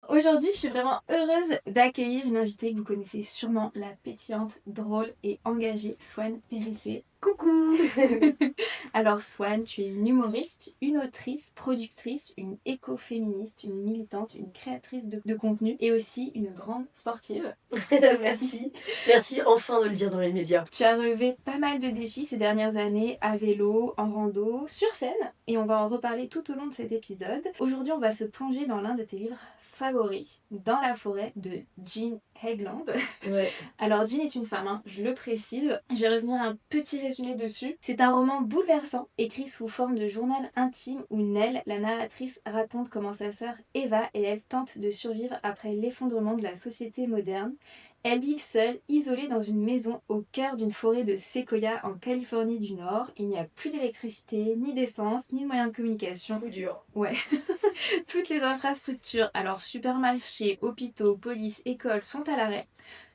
Aujourd'hui, je suis vraiment heureuse d'accueillir une invitée que vous connaissez sûrement, la pétillante, drôle et engagée Swan Périssé. Coucou. Alors Swan, tu es une humoriste, une autrice, productrice, une écoféministe, une militante, une créatrice de contenu et aussi une grande sportive. Merci. Merci enfin de le dire dans les médias. Tu as relevé pas mal de défis ces dernières années, à vélo, en rando, sur scène, et on va en reparler tout au long de cet épisode. Aujourd'hui, on va se plonger dans l'un de tes livres favoris, Dans la forêt de Jean Haegland. Ouais. Alors Jean est une femme, hein, je le précise. Je vais revenir un petit résumé dessus. C'est un roman bouleversant, écrit sous forme de journal intime où Nell, la narratrice, raconte comment sa sœur Eva et elle tentent de survivre après l'effondrement de la société moderne. Elles vivent seules, isolées dans une maison au cœur d'une forêt de séquoias en Californie du Nord. Il n'y a plus d'électricité, ni d'essence, ni de moyens de communication. Coup dur. Ouais. Toutes les infrastructures, alors supermarchés, hôpitaux, police, écoles, sont à l'arrêt.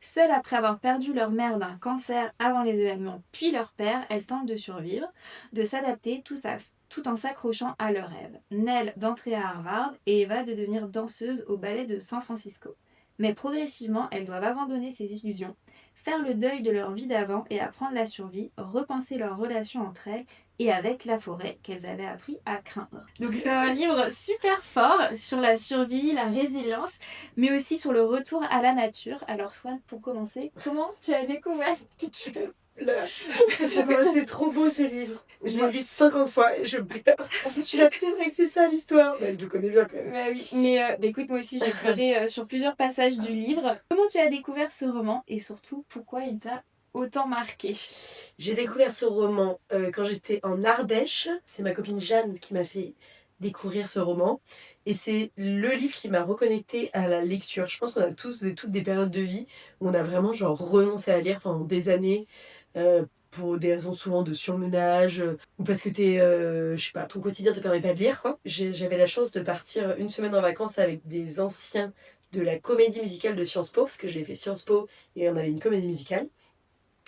Seules après avoir perdu leur mère d'un cancer avant les événements, puis leur père, elles tentent de survivre, de s'adapter, tout en s'accrochant à leurs rêves. Nell d'entrer à Harvard et Eva de devenir danseuse au ballet de San Francisco. Mais progressivement, elles doivent abandonner ces illusions, faire le deuil de leur vie d'avant et apprendre la survie, repenser leurs relations entre elles et avec la forêt qu'elles avaient appris à craindre. Donc c'est un livre super fort sur la survie, la résilience, mais aussi sur le retour à la nature. Alors Swan, pour commencer, comment tu as découvert ce livre? C'est trop beau ce livre. Je l'ai lu 50 fois et je pleure. C'est vrai que c'est ça l'histoire. Bah, je le connais bien quand même. Bah oui, mais écoute, moi aussi j'ai pleuré sur plusieurs passages du livre. Comment tu as découvert ce roman et surtout pourquoi il t'a autant marqué? J'ai découvert ce roman quand j'étais en Ardèche. C'est ma copine Jeanne qui m'a fait découvrir ce roman. Et c'est le livre qui m'a reconnectée à la lecture. Je pense qu'on a tous et toutes des périodes de vie où on a vraiment genre renoncé à lire pendant des années. Pour des raisons souvent de surmenage, ou parce que je sais pas, ton quotidien te permet pas de lire, quoi. J'avais la chance de partir une semaine en vacances avec des anciens de la comédie musicale de Sciences Po, parce que j'ai fait Sciences Po et on avait une comédie musicale.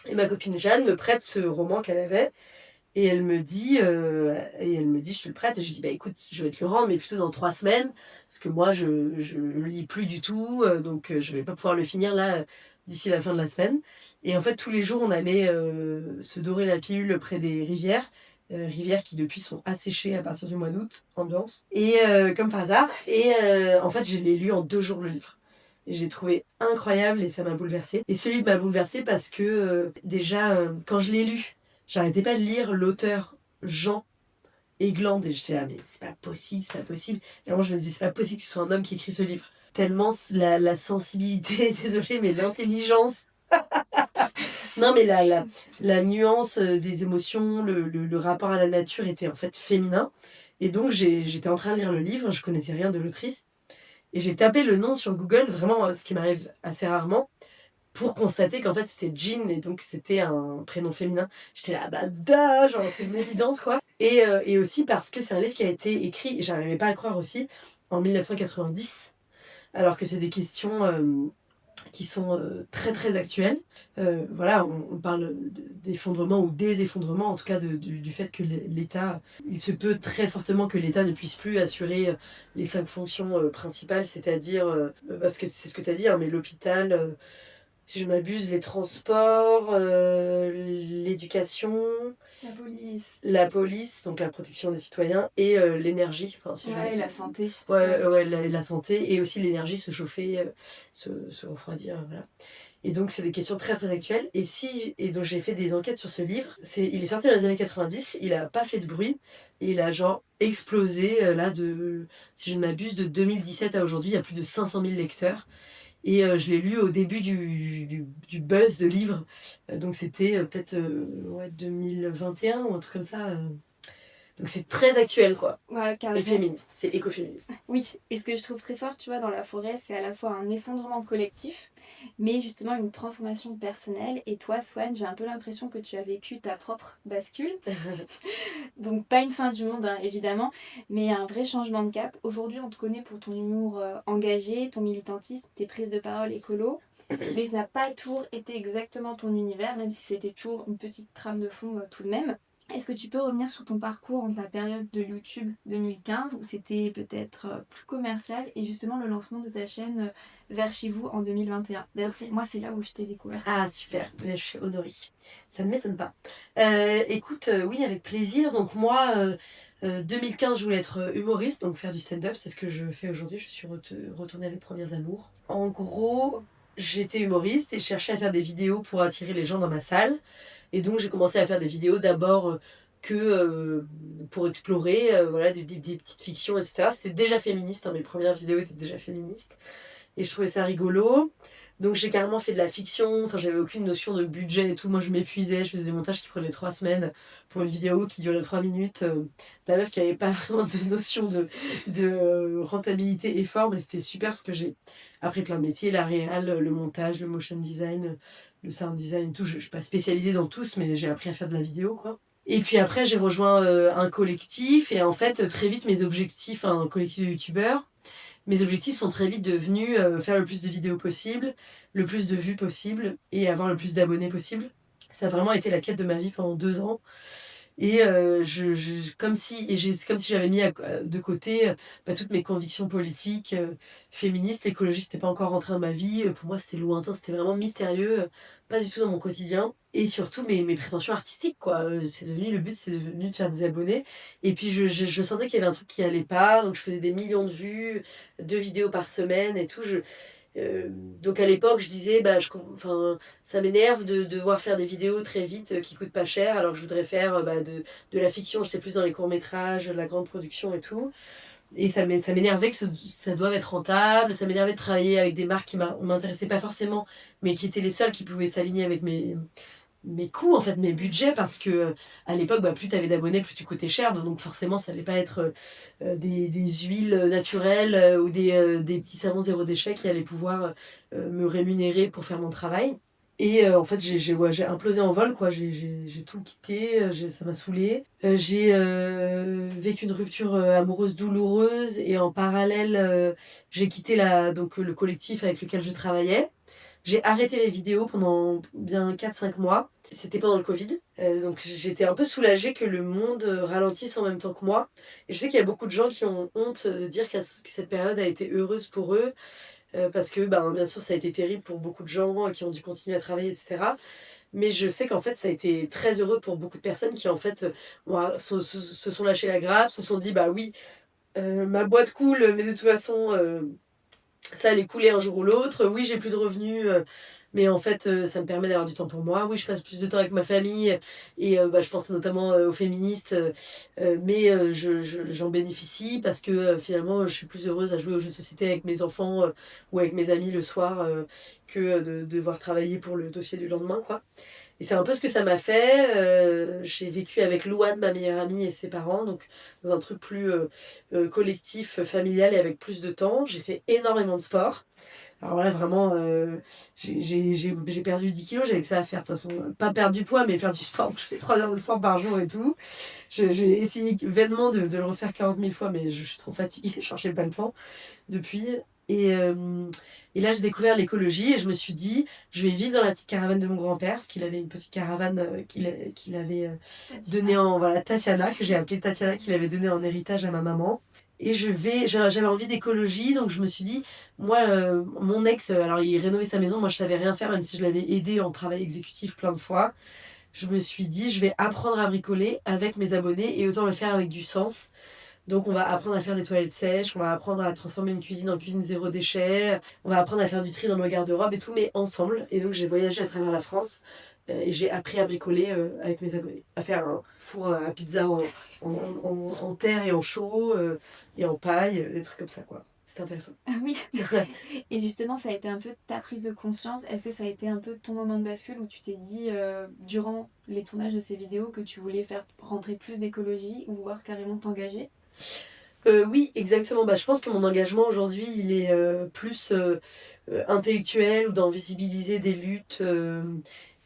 Et ma copine Jeanne me prête ce roman qu'elle avait, et elle me dit, je te le prête, et je lui dis, bah écoute, je vais te le rendre, mais plutôt dans 3 semaines, parce que moi, je lis plus du tout, donc je vais pas pouvoir le finir là, d'ici la fin de la semaine. Et en fait, tous les jours, on allait se dorer la pilule près des rivières, rivières qui depuis sont asséchées à partir du mois d'août, ambiance. Et comme par hasard, et en fait, je l'ai lu en 2 jours le livre. Et je l'ai trouvé incroyable et ça m'a bouleversée. Et ce livre m'a bouleversée parce que déjà, quand je l'ai lu, j'arrêtais pas de lire l'auteur Jean Egland et j'étais là, mais c'est pas possible, c'est pas possible. Et moi, je me disais, c'est pas possible que ce soit un homme qui écrit ce livre. Tellement la sensibilité, désolée, mais l'intelligence. Non, mais la nuance des émotions, le rapport à la nature était en fait féminin. Et donc, j'étais en train de lire le livre, je connaissais rien de l'autrice. Et j'ai tapé le nom sur Google, vraiment, ce qui m'arrive assez rarement, pour constater qu'en fait c'était Jean et donc c'était un prénom féminin. J'étais là, bah da, genre c'est une évidence quoi. Et aussi parce que c'est un livre qui a été écrit, et j'arrivais pas à le croire aussi, en 1990, alors que c'est des questions qui sont très très actuelles. Voilà, on parle d'effondrement ou des effondrements, en tout cas du fait que l'État, il se peut très fortement que l'État ne puisse plus assurer les 5 fonctions principales, c'est-à-dire, parce que c'est ce que tu as dit, hein, mais l'hôpital, si je m'abuse, les transports, l'éducation, La police. la police, donc la protection des citoyens, et l'énergie. Enfin, si Ouais, la santé. ouais, la santé, et aussi l'énergie, se chauffer, se refroidir, voilà. Et donc, c'est des questions très très actuelles. Et donc, j'ai fait des enquêtes sur ce livre. Il est sorti dans les années 90, il a pas fait de bruit, et il a genre explosé, là, si je ne m'abuse, de 2017 à aujourd'hui, il y a plus de 500 000 lecteurs. Et je l'ai lu au début du buzz de livres. Donc c'était peut-être ouais, 2021 ou un truc comme ça. Donc c'est très actuel, quoi. Ouais, Et carrément. féministe, c'est écoféministe. Oui, et ce que je trouve très fort, tu vois, dans la forêt, c'est à la fois un effondrement collectif, mais justement une transformation personnelle. Et toi, Swan, j'ai un peu l'impression que tu as vécu ta propre bascule. Donc pas une fin du monde, hein, évidemment, mais un vrai changement de cap. Aujourd'hui, on te connaît pour ton humour engagé, ton militantisme, tes prises de parole écolo. Mais ça n'a pas toujours été exactement ton univers, même si c'était toujours une petite trame de fond tout de même. Est-ce que tu peux revenir sur ton parcours entre la période de YouTube 2015 où c'était peut-être plus commercial et justement le lancement de ta chaîne vers chez vous en 2021? D'ailleurs, moi, c'est là où je t'ai découverte. Ah super, mais je suis honorée. Ça ne m'étonne pas. Écoute, oui, avec plaisir. Donc moi, 2015, je voulais être humoriste, donc faire du stand-up, c'est ce que je fais aujourd'hui. Je suis retournée à mes premiers amours. En gros, j'étais humoriste et je cherchais à faire des vidéos pour attirer les gens dans ma salle. Et donc j'ai commencé à faire des vidéos d'abord pour explorer, voilà, des petites fictions, etc. C'était déjà féministe, hein, mes premières vidéos étaient déjà féministes. Et je trouvais ça rigolo. Donc j'ai carrément fait de la fiction, enfin j'avais aucune notion de budget et tout, moi je m'épuisais, je faisais des montages qui prenaient 3 semaines pour une vidéo qui durait 3 minutes. La meuf qui avait pas vraiment de notion de rentabilité effort, mais c'était super parce que j'ai appris plein de métiers, la réal, le montage, le motion design, le sound design et tout. Je suis pas spécialisée dans tous, mais j'ai appris à faire de la vidéo quoi. Et puis après j'ai rejoint un collectif et en fait très vite mes objectifs, un collectif de youtubeurs, mes objectifs sont très vite devenus faire le plus de vidéos possible, le plus de vues possible et avoir le plus d'abonnés possible. Ça a vraiment été la quête de ma vie pendant 2 ans. Et comme si j'avais mis de côté toutes mes convictions politiques, féministes, l'écologie, c'était pas encore rentré dans ma vie. Pour moi, c'était lointain, c'était vraiment mystérieux, pas du tout dans mon quotidien. Et surtout mes prétentions artistiques, quoi. Le but, c'est devenu de faire des abonnés. Et puis je sentais qu'il y avait un truc qui allait pas, donc je faisais des millions de vues, 2 vidéos par semaine et tout. Donc à l'époque, je disais, enfin, ça m'énerve de devoir faire des vidéos très vite qui coûtent pas cher, alors que je voudrais faire de la fiction. J'étais plus dans les courts-métrages, la grande production et tout. Et ça m'énervait que ça doive être rentable, ça m'énervait de travailler avec des marques qui m'intéressaient pas forcément, mais qui étaient les seules qui pouvaient s'aligner avec mes coûts, en fait, mes budgets, parce que à l'époque, plus tu avais d'abonnés, plus tu coûtais cher. Donc forcément, ça allait pas être des huiles naturelles ou des petits savons zéro déchet qui allaient pouvoir me rémunérer pour faire mon travail. Et en fait, ouais, j'ai implosé en vol, quoi. J'ai tout quitté, ça m'a saoulée. J'ai vécu une rupture amoureuse douloureuse et en parallèle, j'ai quitté donc, le collectif avec lequel je travaillais. J'ai arrêté les vidéos pendant bien 4 5 mois. C'était pendant le Covid. Donc j'étais un peu soulagée que le monde ralentisse en même temps que moi. Et je sais qu'il y a beaucoup de gens qui ont honte de dire que cette période a été heureuse pour eux. Parce que bien sûr ça a été terrible pour beaucoup de gens qui ont dû continuer à travailler, etc. Mais je sais qu'en fait ça a été très heureux pour beaucoup de personnes qui en fait se sont lâchées la grappe, se sont dit bah oui, ma boîte coule, mais de toute façon ça allait couler un jour ou l'autre. Oui, j'ai plus de revenus, mais en fait, ça me permet d'avoir du temps pour moi. Oui, je passe plus de temps avec ma famille et je pense notamment aux féministes, mais j'en bénéficie parce que finalement, je suis plus heureuse à jouer aux jeux de société avec mes enfants ou avec mes amis le soir que de devoir travailler pour le dossier du lendemain, quoi. Et c'est un peu ce que ça m'a fait. J'ai vécu avec Louane, ma meilleure amie, et ses parents, donc dans un truc plus collectif, familial et avec plus de temps. J'ai fait énormément de sport. Alors là, vraiment, j'ai perdu 10 kilos, j'avais que ça à faire. De toute façon, pas perdre du poids, mais faire du sport. Je fais 3 heures de sport par jour et tout. J'ai essayé vainement de le refaire 40 000 fois, mais je suis trop fatiguée, je cherchais pas le temps depuis. Et, euh, et là, j'ai découvert l'écologie et je me suis dit, je vais vivre dans la petite caravane de mon grand-père, parce qu'il avait une petite caravane qu'il avait donnée voilà, Tatiana, que j'ai appelée Tatiana, qu'il avait donnée en héritage à ma maman. Et j'avais envie d'écologie, donc je me suis dit, moi, mon ex, alors il rénovait sa maison, moi je savais rien faire, même si je l'avais aidé en travail exécutif plein de fois. Je me suis dit, je vais apprendre à bricoler avec mes abonnés et autant le faire avec du sens. Donc on va apprendre à faire des toilettes sèches, on va apprendre à transformer une cuisine en cuisine zéro déchet, on va apprendre à faire du tri dans nos garde-robes et tout, mais ensemble. Et donc j'ai voyagé à travers la France et j'ai appris à bricoler avec mes abonnés. À faire un four à pizza en terre et en chaux et en paille, des trucs comme ça quoi. C'est intéressant. Ah oui. Et justement, ça a été un peu ta prise de conscience. Est-ce que ça a été un peu ton moment de bascule où tu t'es dit, durant les tournages de ces vidéos, que tu voulais faire rentrer plus d'écologie ou voire carrément t'engager? Oui, exactement. Je pense que mon engagement aujourd'hui, il est plus intellectuel ou dans visibiliser des luttes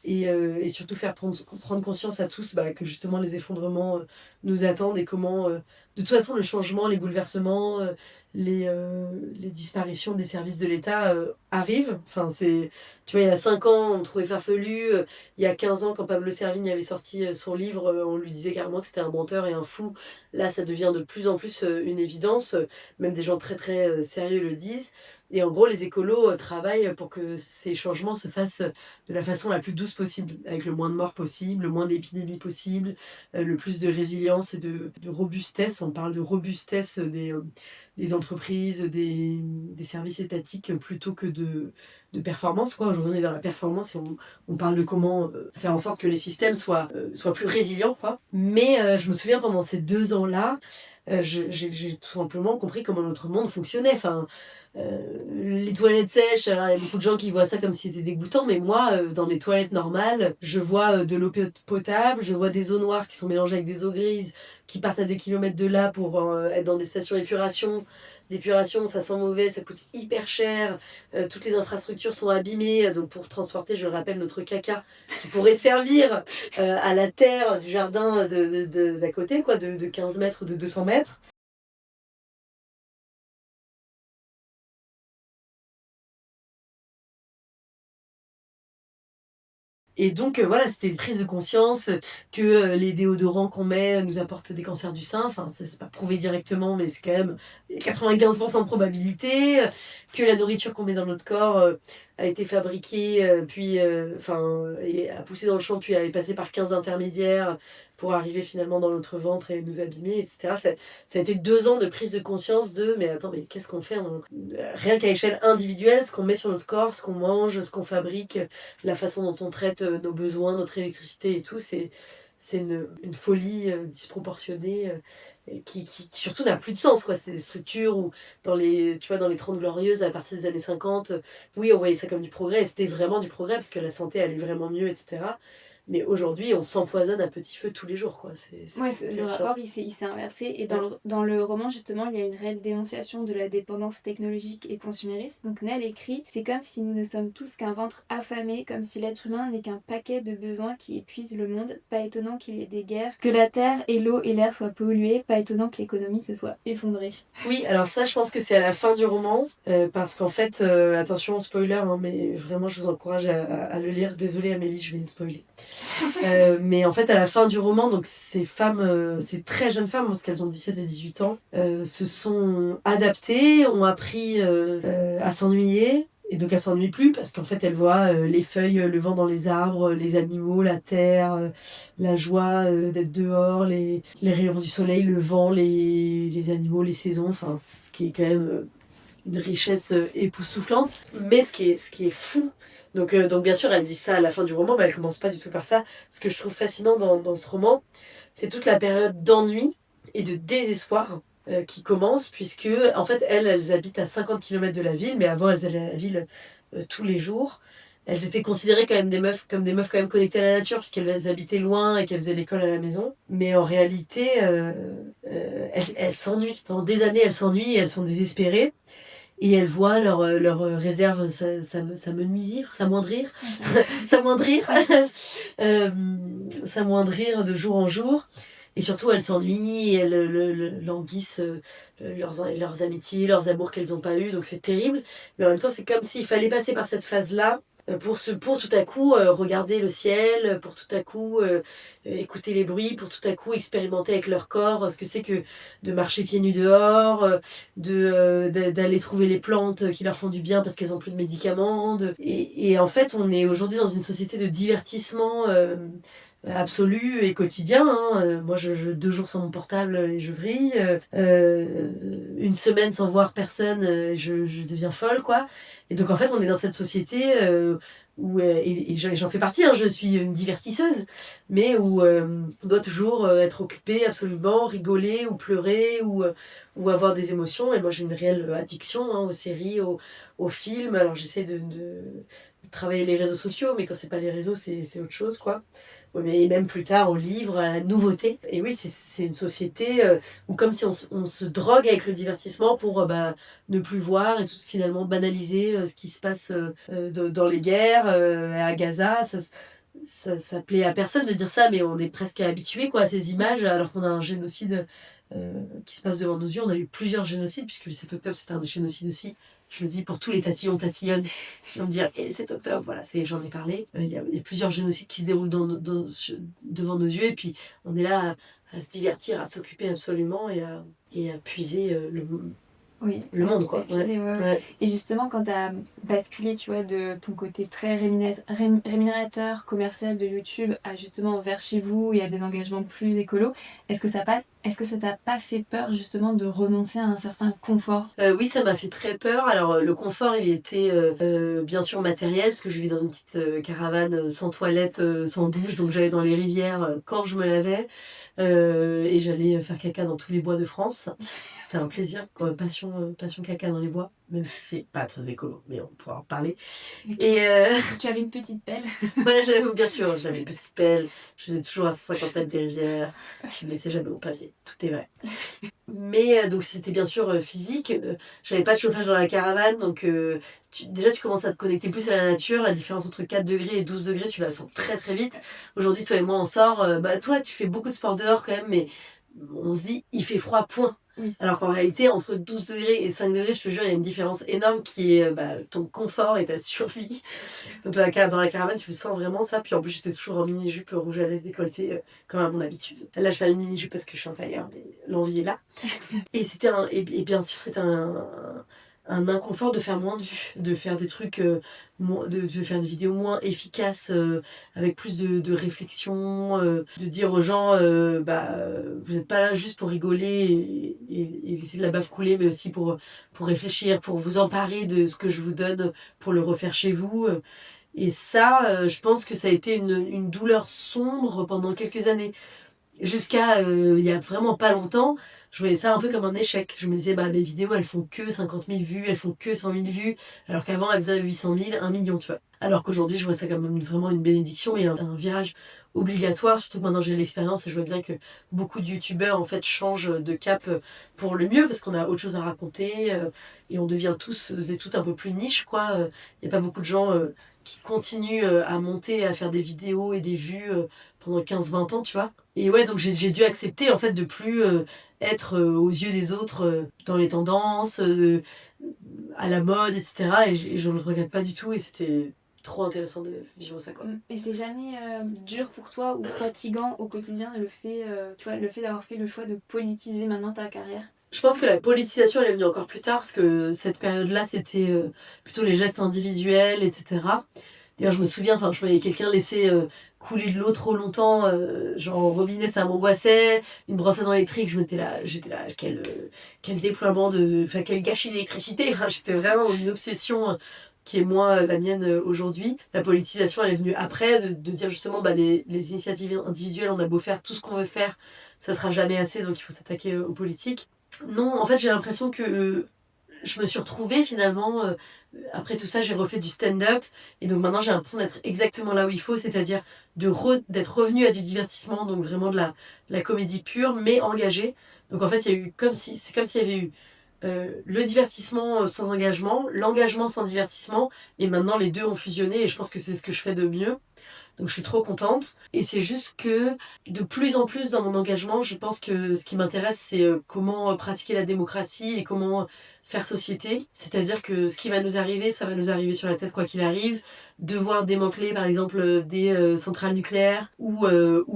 et surtout faire prendre conscience à tous que justement les effondrements nous attendent et comment, de toute façon, le changement, les bouleversements, les disparitions des services de l'État arrivent. Enfin, tu vois, il y a 5 ans, on trouvait farfelu. Il y a 15 ans, quand Pablo Servigne avait sorti son livre, on lui disait carrément que c'était un menteur et un fou. Là, ça devient de plus en plus une évidence. Même des gens très très sérieux le disent. Et en gros, les écolos travaillent pour que ces changements se fassent de la façon la plus douce possible, avec le moins de morts possible, le moins d'épidémies possible, le plus de résilience et de robustesse. On parle de robustesse des entreprises, des services étatiques plutôt que de performance. Quoi. Aujourd'hui, on est dans la performance et on parle de comment faire en sorte que les systèmes soient plus résilients. Quoi. Mais je me souviens, pendant ces 2 ans-là, j'ai tout simplement compris comment notre monde fonctionnait. Enfin, les toilettes sèches, alors il y a beaucoup de gens qui voient ça comme si c'était dégoûtant, mais moi, dans les toilettes normales, je vois de l'eau potable, je vois des eaux noires qui sont mélangées avec des eaux grises, qui partent à des kilomètres de là pour être dans des stations d'épuration, ça sent mauvais, ça coûte hyper cher, toutes les infrastructures sont abîmées, donc pour transporter, je rappelle, notre caca, qui pourrait servir à la terre du jardin d'à côté, quoi, de 15 mètres, de 200 mètres. Et donc, voilà, c'était une prise de conscience que les déodorants qu'on met nous apportent des cancers du sein. Enfin, c'est pas prouvé directement, mais c'est quand même 95% de probabilité. Que la nourriture qu'on met dans notre corps a été fabriquée, puis, enfin, et a poussé dans le champ, puis est passé par 15 intermédiaires pour arriver finalement dans notre ventre et nous abîmer, etc. Ça a été 2 ans de prise de conscience de, mais attends, mais qu'est-ce qu'on fait rien qu'à échelle individuelle, ce qu'on met sur notre corps, ce qu'on mange, ce qu'on fabrique, la façon dont on traite nos besoins, notre électricité et tout, c'est une folie disproportionnée qui surtout n'a plus de sens. Quoi. C'est des structures où, tu vois, dans les 30 glorieuses, à partir des années 50, oui, on voyait ça comme du progrès, et c'était vraiment du progrès parce que la santé allait vraiment mieux, etc. Mais aujourd'hui, on s'empoisonne à petit feu tous les jours. Quoi. Ouais, le terrifiant. rapport il s'est inversé. Et dans le roman, justement, il y a une réelle dénonciation de la dépendance technologique et consumériste. Donc Nell écrit: c'est comme si nous ne sommes tous qu'un ventre affamé, comme si l'être humain n'est qu'un paquet de besoins qui épuisent le monde. Pas étonnant qu'il y ait des guerres, que la terre et l'eau et l'air soient pollués. Pas étonnant que l'économie se soit effondrée. Oui, alors ça, je pense que c'est à la fin du roman, parce qu'en fait, attention, spoiler, hein, mais vraiment, je vous encourage à le lire. Désolée Amélie, je vais le spoiler. Mais en fait, à la fin du roman, donc ces femmes, ces très jeunes femmes, parce qu'elles ont 17 et 18 ans, se sont adaptées, ont appris à s'ennuyer. Et donc elles s'ennuient plus parce qu'en fait elles voient les feuilles, le vent dans les arbres, les animaux, la terre, la joie d'être dehors, les rayons du soleil, le vent, les animaux, les saisons, enfin ce qui est quand même une richesse époustouflante. Mais ce qui est fou, donc bien sûr elle dit ça à la fin du roman, mais elle commence pas du tout par ça. Ce que je trouve fascinant dans ce roman, c'est toute la période d'ennui et de désespoir qui commence, puisque en fait elles habitent à 50 km de la ville, mais avant elles allaient à la ville tous les jours. Elles étaient considérées quand même comme des meufs quand même connectées à la nature, puisqu'elles habitaient loin et qu'elles faisaient l'école à la maison. Mais en réalité, elles s'ennuient. Pendant des années, elles s'ennuient et elles sont désespérées. Et elles voient leur réserve s'amenuisir, s'amoindrir, s'amoindrir, s'amoindrir de jour en jour. Et surtout, elles s'ennuient, elles languissent leurs amitiés, leurs amours qu'elles n'ont pas eus. Donc c'est terrible. Mais en même temps, c'est comme s'il fallait passer par cette phase-là pour tout à coup regarder le ciel, pour tout à coup écouter les bruits, pour tout à coup expérimenter avec leur corps ce que c'est que de marcher pieds nus dehors, d'aller trouver les plantes qui leur font du bien parce qu'elles n'ont plus de médicaments. Et en fait, on est aujourd'hui dans une société de divertissement absolu et quotidien. Hein. Moi, 2 jours sans mon portable et je vrille. Une semaine sans voir personne, je deviens folle, quoi. Et donc, en fait, on est dans cette société où, et j'en fais partie, hein, je suis une divertisseuse, mais où on doit toujours être occupé absolument, rigoler ou pleurer ou avoir des émotions. Et moi, j'ai une réelle addiction aux séries, aux films. Alors, j'essaie de travailler les réseaux sociaux, mais quand c'est pas les réseaux, c'est autre chose, quoi. Et même plus tard aux livres, à la nouveauté. Et oui, c'est une société où comme si on se drogue avec le divertissement pour ne plus voir et tout finalement banaliser ce qui se passe dans les guerres, à Gaza. Ça plaît à personne de dire ça, mais on est presque habitué quoi, à ces images alors qu'on a un génocide qui se passe devant nos yeux. On a eu plusieurs génocides, puisque le 7 octobre, c'était un génocide aussi. Je le dis pour tous les tatillons, tatillonnes qui vont me dire, et le 7 octobre, voilà, j'en ai parlé. Il y a plusieurs génocides qui se déroulent devant nos yeux, et puis on est là à se divertir, à s'occuper absolument, et à puiser Oui, le monde, quoi. ouais. Ouais. Et justement, quand tu as basculé, tu vois, de ton côté très rémunérateur, commercial de YouTube à justement vers chez vous et à des engagements plus écolos, est-ce que ça t'a pas fait peur justement de renoncer à un certain confort? Oui, ça m'a fait très peur. Alors, le confort, il était bien sûr matériel, parce que je vis dans une petite caravane sans toilette, sans douche, donc j'allais dans les rivières quand je me lavais, et j'allais faire caca dans tous les bois de France. C'était un plaisir, quoi, passion caca dans les bois, même si c'est pas très écolo, mais on pourra en parler. Et Tu avais une petite pelle. ouais, bien sûr, j'avais une petite pelle, je faisais toujours à 150 mètres des rivières, je ne laissais jamais mon papier, tout est vrai. Mais donc c'était bien sûr physique. J'avais pas de chauffage dans la caravane, donc déjà tu commences à te connecter plus à la nature. La différence entre 4 degrés et 12 degrés, tu la sens très très vite. Aujourd'hui, toi et moi, on sort. Toi, tu fais beaucoup de sport dehors quand même, mais on se dit, il fait froid, point. Oui. Alors qu'en réalité, entre 12 degrés et 5 degrés, je te jure, il y a une différence énorme qui est ton confort et ta survie. Donc dans la caravane, tu le sens vraiment ça. Puis en plus, j'étais toujours en mini-jupe rouge à lèvres décolletée, comme à mon habitude. Là, je fais une mini-jupe parce que je suis en tailleur, mais l'envie est là. Et et bien sûr, c'était un inconfort de faire moins de vues, de faire des trucs, de faire des vidéos moins efficaces, avec plus de réflexion, de dire aux gens, vous n'êtes pas là juste pour rigoler et laisser de la bave couler, mais aussi pour réfléchir, pour vous emparer de ce que je vous donne, pour le refaire chez vous. Et ça, je pense que ça a été une douleur sombre pendant quelques années. Jusqu'à il y a vraiment pas longtemps, je voyais ça un peu comme un échec. Je me disais, mes vidéos, elles font que 50 000 vues, elles font que 100 000 vues, alors qu'avant, elles faisaient 800 000, 1 million, tu vois. Alors qu'aujourd'hui, je vois ça comme vraiment une bénédiction et un virage obligatoire, surtout que maintenant j'ai l'expérience et je vois bien que beaucoup de youtubeurs, en fait, changent de cap pour le mieux, parce qu'on a autre chose à raconter, et on devient tous et toutes un peu plus niche, quoi. Il n'y a pas beaucoup de gens qui continuent à monter, à faire des vidéos et des vues pendant 15-20 ans, tu vois. Et ouais, donc j'ai dû accepter en fait de plus être aux yeux des autres dans les tendances, à la mode, etc. Et je ne le regrette pas du tout et c'était trop intéressant de vivre ça, quoi. Et c'est jamais dur pour toi ou fatigant au quotidien le fait d'avoir fait le choix de politiser maintenant ta carrière? Je pense que la politisation elle est venue encore plus tard parce que cette période-là c'était plutôt les gestes individuels, etc. D'ailleurs, je me souviens, je voyais quelqu'un laisser couler de l'eau trop longtemps, genre au robinet, ça m'angoissait. Une brosse à dents électrique, j'étais là, quel déploiement quel gâchis d'électricité. J'étais vraiment une obsession qui est moins la mienne aujourd'hui. La politisation, elle est venue après, de dire justement, les initiatives individuelles, on a beau faire tout ce qu'on veut faire, ça sera jamais assez, donc il faut s'attaquer aux politiques. Non, en fait, j'ai l'impression que je me suis retrouvée finalement, après tout ça, j'ai refait du stand-up. Et donc maintenant, j'ai l'impression d'être exactement là où il faut, c'est-à-dire d'être revenue à du divertissement, donc vraiment de la comédie pure, mais engagée. Donc en fait, c'est comme s'il y avait eu le divertissement sans engagement, l'engagement sans divertissement, et maintenant les deux ont fusionné, et je pense que c'est ce que je fais de mieux. Donc je suis trop contente. Et c'est juste que de plus en plus dans mon engagement, je pense que ce qui m'intéresse, c'est comment pratiquer la démocratie et comment faire société. C'est-à-dire que ce qui va nous arriver, ça va nous arriver sur la tête quoi qu'il arrive. Devoir démanteler par exemple des centrales nucléaires ou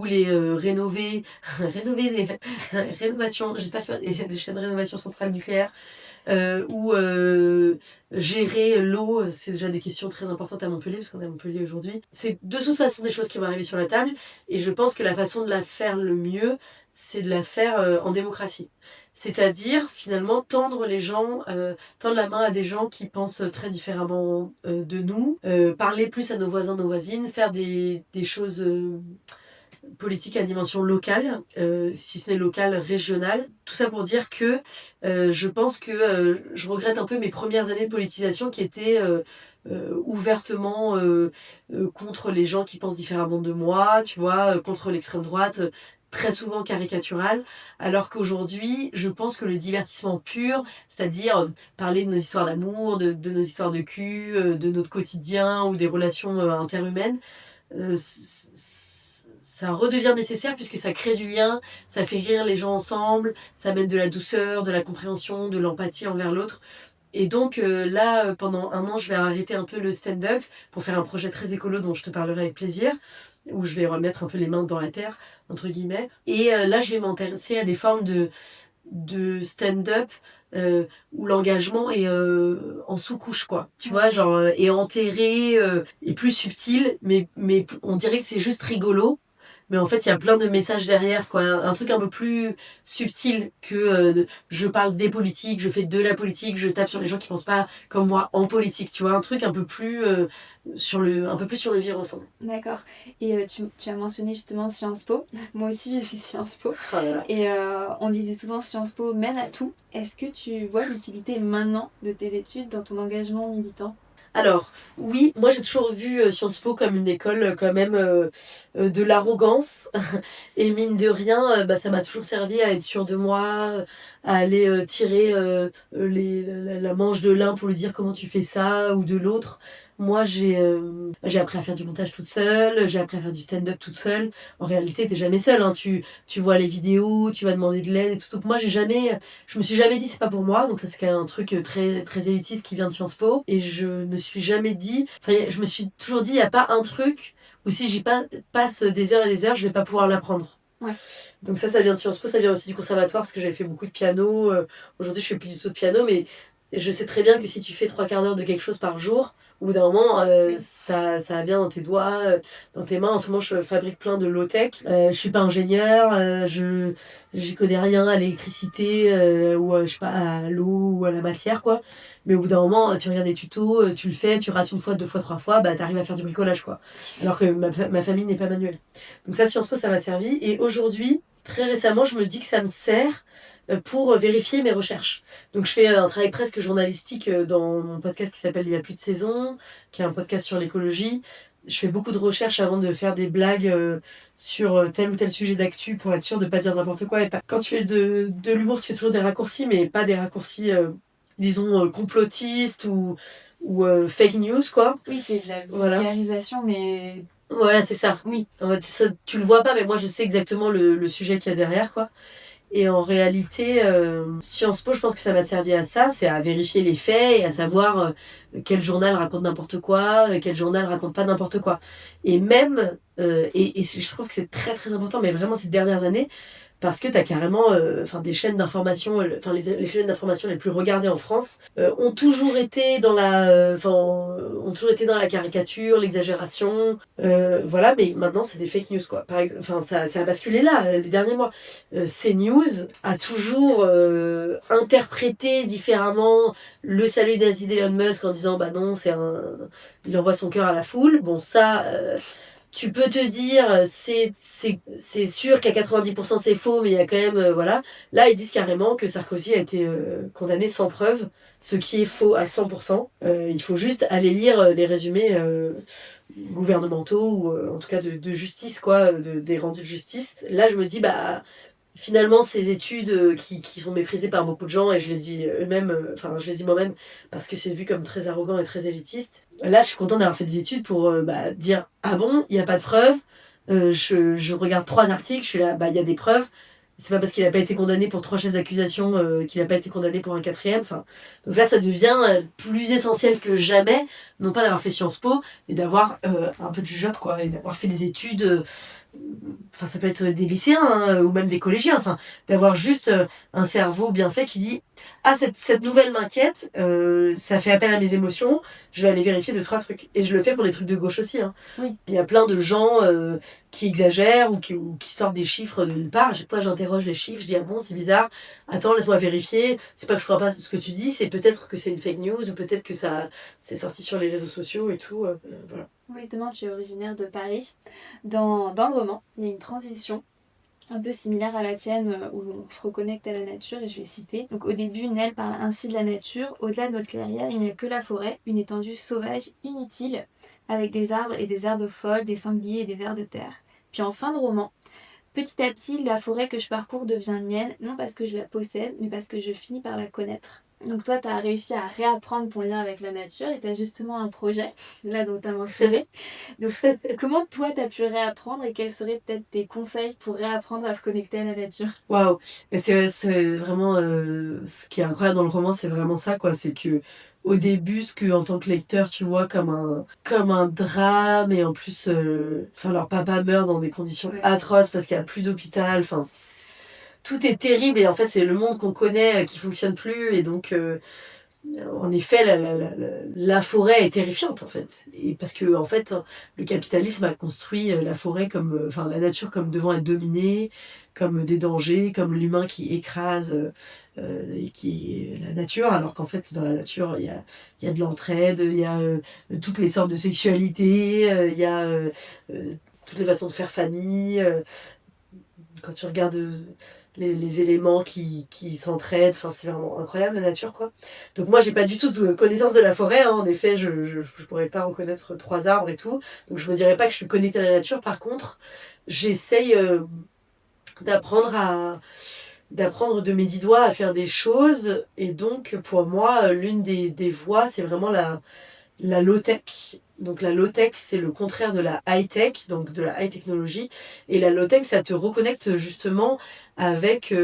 les rénover. Rénover des rénovations. J'espère qu'il y aura des chaînes de rénovation centrales nucléaires ou gérer l'eau, c'est déjà des questions très importantes à Montpellier, parce qu'on est à Montpellier aujourd'hui. C'est de toute façon des choses qui vont arriver sur la table, et je pense que la façon de la faire le mieux, c'est de la faire en démocratie. C'est-à-dire, finalement, tendre la main à des gens qui pensent très différemment de nous, parler plus à nos voisins, nos voisines, faire des choses politique à dimension locale, si ce n'est locale, régionale. Tout ça pour dire que je pense que je regrette un peu mes premières années de politisation qui étaient ouvertement contre les gens qui pensent différemment de moi, tu vois, contre l'extrême droite. Très souvent caricatural, alors qu'aujourd'hui, je pense que le divertissement pur, c'est-à-dire parler de nos histoires d'amour, de nos histoires de cul, de notre quotidien ou des relations interhumaines, ça redevient nécessaire puisque ça crée du lien, ça fait rire les gens ensemble, ça mène de la douceur, de la compréhension, de l'empathie envers l'autre. Et donc là, pendant 1 an, je vais arrêter un peu le stand-up pour faire un projet très écolo dont je te parlerai avec plaisir, où je vais remettre un peu les mains dans la terre, entre guillemets. Et là, je vais m'intéresser à des formes de stand-up où l'engagement est en sous-couche, quoi. Tu vois, genre, est enterré, et plus subtil, mais on dirait que c'est juste rigolo. Mais en fait, il y a plein de messages derrière, quoi. Un truc un peu plus subtil que je parle des politiques, je fais de la politique, je tape sur les gens qui pensent pas comme moi en politique, tu vois. Un truc un peu plus un peu plus sur le vivre ensemble. D'accord. Et tu as mentionné justement Sciences Po. Moi aussi, j'ai fait Sciences Po. Oh là là. Et on disait souvent Sciences Po mène à tout. Est-ce que tu vois l'utilité maintenant de tes études dans ton engagement militant? Alors, oui, moi j'ai toujours vu Sciences Po comme une école quand même de l'arrogance. Et mine de rien, bah, ça m'a toujours servi à être sûre de moi, à aller tirer la manche de l'un pour lui dire comment tu fais ça, ou de l'autre. Moi, j'ai appris à faire du montage toute seule, j'ai appris à faire du stand-up toute seule. En réalité, t'es jamais seule, hein. Tu vois les vidéos, tu vas demander de l'aide et tout. Donc moi, je me suis jamais dit c'est pas pour moi. Donc ça, c'est quand même un truc très, très élitiste qui vient de Sciences Po. Et je me suis jamais dit, enfin, je me suis toujours dit, il n'y a pas un truc où si passe des heures et des heures, je vais pas pouvoir l'apprendre. Ouais. Donc ça vient de Sciences Po, ça vient aussi du conservatoire parce que j'avais fait beaucoup de piano. Aujourd'hui, je fais plus du tout de piano, mais je sais très bien que si tu fais 3/4 d'heure de quelque chose par jour, au bout d'un moment, Oui. ça va bien dans tes doigts, dans tes mains. En ce moment, je fabrique plein de low-tech. Je suis pas ingénieure, j'y connais rien à l'électricité ou je sais pas à l'eau ou à la matière, quoi. Mais au bout d'un moment, tu regardes des tutos, tu le fais, tu rates 1 fois, 2 fois, 3 fois, bah t'arrives à faire du bricolage, quoi. Alors que ma famille n'est pas manuelle. Donc ça, Sciences Po, ça m'a servi. Et aujourd'hui, très récemment, je me dis que ça me sert pour vérifier mes recherches. Donc je fais un travail presque journalistique dans mon podcast qui s'appelle Il y a plus de saison, qui est un podcast sur l'écologie. Je fais beaucoup de recherches avant de faire des blagues sur tel ou tel sujet d'actu pour être sûr de pas dire n'importe quoi. Quand tu fais de l'humour, tu fais toujours des raccourcis, mais pas des raccourcis, disons, complotistes ou fake news, quoi. Oui, c'est de la Voilà. vulgarisation, mais Voilà, c'est ça. oui. En fait, ça, tu le vois pas, mais moi je sais exactement le sujet qu'il y a derrière, quoi. Et en réalité, Sciences Po, je pense que ça m'a servi à ça, c'est à vérifier les faits et à savoir quel journal raconte n'importe quoi, quel journal raconte pas n'importe quoi. Et même, et je trouve que c'est très très important, mais vraiment ces dernières années, parce que tu as carrément des chaînes d'information, les chaînes d'information les plus regardées en France ont toujours été dans ont toujours été dans la caricature, l'exagération, voilà, mais maintenant c'est des fake news, quoi. Par exemple, ça a basculé là les derniers mois. CNews a toujours interprété différemment le salut nazi d'Elon Musk en disant bah non, il envoie son cœur à la foule. Bon, ça, tu peux te dire, c'est sûr qu'à 90% c'est faux, mais il y a quand même, voilà. Là, ils disent carrément que Sarkozy a été condamné sans preuve, ce qui est faux à 100%. Il faut juste aller lire les résumés gouvernementaux ou en tout cas de justice, quoi, des rendus de justice. Là, je me dis, bah, finalement, ces études qui sont méprisées par beaucoup de gens, et je l'ai dit eux-mêmes, je l'ai dit moi-même, parce que c'est vu comme très arrogant et très élitiste. Là, je suis contente d'avoir fait des études pour dire, ah bon, il n'y a pas de preuves. Je regarde 3 articles, je suis là, bah, il y a des preuves. C'est pas parce qu'il n'a pas été condamné pour 3 chefs d'accusation qu'il n'a pas été condamné pour un 4e. Enfin, donc là, ça devient plus essentiel que jamais, non pas d'avoir fait Sciences Po, mais d'avoir un peu de jugeote, quoi, et d'avoir fait des études. Ça peut être des lycéens hein, ou même des collégiens, d'avoir juste un cerveau bien fait qui dit ah cette nouvelle m'inquiète, ça fait appel à mes émotions, je vais aller vérifier 2-3 trucs. Et je le fais pour les trucs de gauche aussi, hein. Oui. Il y a plein de gens qui exagèrent ou qui sortent des chiffres de nulle part. À chaque fois j'interroge les chiffres, je dis ah bon c'est bizarre, attends laisse-moi vérifier, c'est pas que je crois pas ce que tu dis, c'est peut-être que c'est une fake news ou peut-être que ça c'est sorti sur les réseaux sociaux et tout, voilà. Oui, justement, tu es originaire de Paris. Dans le roman, il y a une transition un peu similaire à la tienne où on se reconnecte à la nature et je vais citer. Donc au début, Nell parle ainsi de la nature. Au-delà de notre clairière, il n'y a que la forêt, une étendue sauvage, inutile, avec des arbres et des herbes folles, des sangliers et des vers de terre. Puis en fin de roman, petit à petit, la forêt que je parcours devient mienne, non parce que je la possède, mais parce que je finis par la connaître. Donc toi, tu as réussi à réapprendre ton lien avec la nature et tu as justement un projet, là, dont tu as mentionné. Donc comment toi, tu as pu réapprendre et quels seraient peut-être tes conseils pour réapprendre à se connecter à la nature? Waouh! Mais c'est vraiment, ce qui est incroyable dans le roman, c'est vraiment ça, quoi. C'est que au début, ce que en tant que lecteur, tu vois comme un drame et en plus, enfin, leur papa meurt dans des conditions Ouais. atroces parce qu'il y a plus d'hôpital, enfin, tout est terrible et en fait, c'est le monde qu'on connaît, qui fonctionne plus et donc en effet, la forêt est terrifiante, en fait. Et parce que, en fait, le capitalisme a construit la forêt comme, enfin, la nature comme devant être dominée, comme des dangers, comme l'humain qui écrase et qui est la nature, alors qu'en fait, dans la nature, il y a de l'entraide, il y a toutes les sortes de sexualité, il y a toutes les façons de faire famille. Quand tu regardes les éléments qui s'entraident, enfin, c'est vraiment incroyable la nature, quoi. Donc moi, j'ai pas du tout de connaissance de la forêt, hein. En effet, je pourrais pas reconnaître 3 arbres et tout, donc je me dirais pas que je suis connectée à la nature. Par contre, j'essaye d'apprendre d'apprendre de mes 10 doigts à faire des choses, et donc pour moi, l'une des voies, c'est vraiment la low-tech. Donc la low-tech, c'est le contraire de la high-tech, donc de la high technologie. Et la low-tech, ça te reconnecte justement avec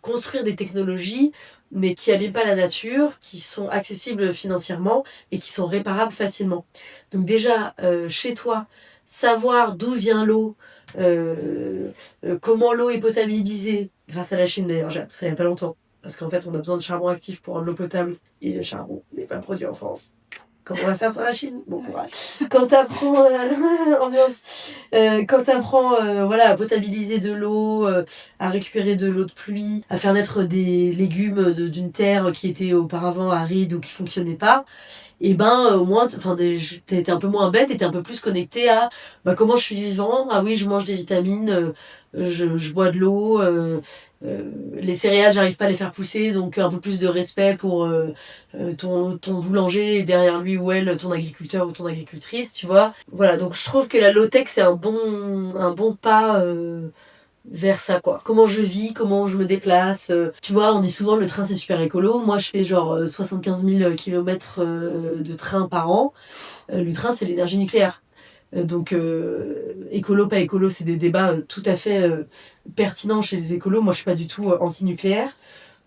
construire des technologies, mais qui abîment pas la nature, qui sont accessibles financièrement et qui sont réparables facilement. Donc déjà, chez toi, savoir d'où vient l'eau, comment l'eau est potabilisée, grâce à la Chine d'ailleurs, j'ai appris ça il y a pas longtemps. Parce qu'en fait, on a besoin de charbon actif pour rendre l'eau potable, et le charbon n'est pas produit en France. Comment on va faire sur la Chine? Bon courage. Quand t'apprends, ambiance, quand t'apprends, voilà, à potabiliser de l'eau, à récupérer de l'eau de pluie, à faire naître des légumes d'une terre qui était auparavant aride ou qui fonctionnait pas, et ben au moins, enfin, t'es un peu moins bête et t'es un peu plus connecté à bah, comment je suis vivant. Ah oui, je mange des vitamines, je bois de l'eau, les céréales, j'arrive pas à les faire pousser, donc un peu plus de respect pour ton boulanger et derrière lui ou elle, ton agriculteur ou ton agricultrice, tu vois. Voilà, donc je trouve que la low-tech, c'est un bon pas vers ça, quoi. Comment je vis, comment je me déplace. Tu vois, on dit souvent le train c'est super écolo. Moi, je fais genre 75 000 kilomètres de train par an. Le train, c'est l'énergie nucléaire. Donc, écolo, pas écolo, c'est des débats tout à fait pertinents chez les écolos. Moi, je suis pas du tout anti-nucléaire.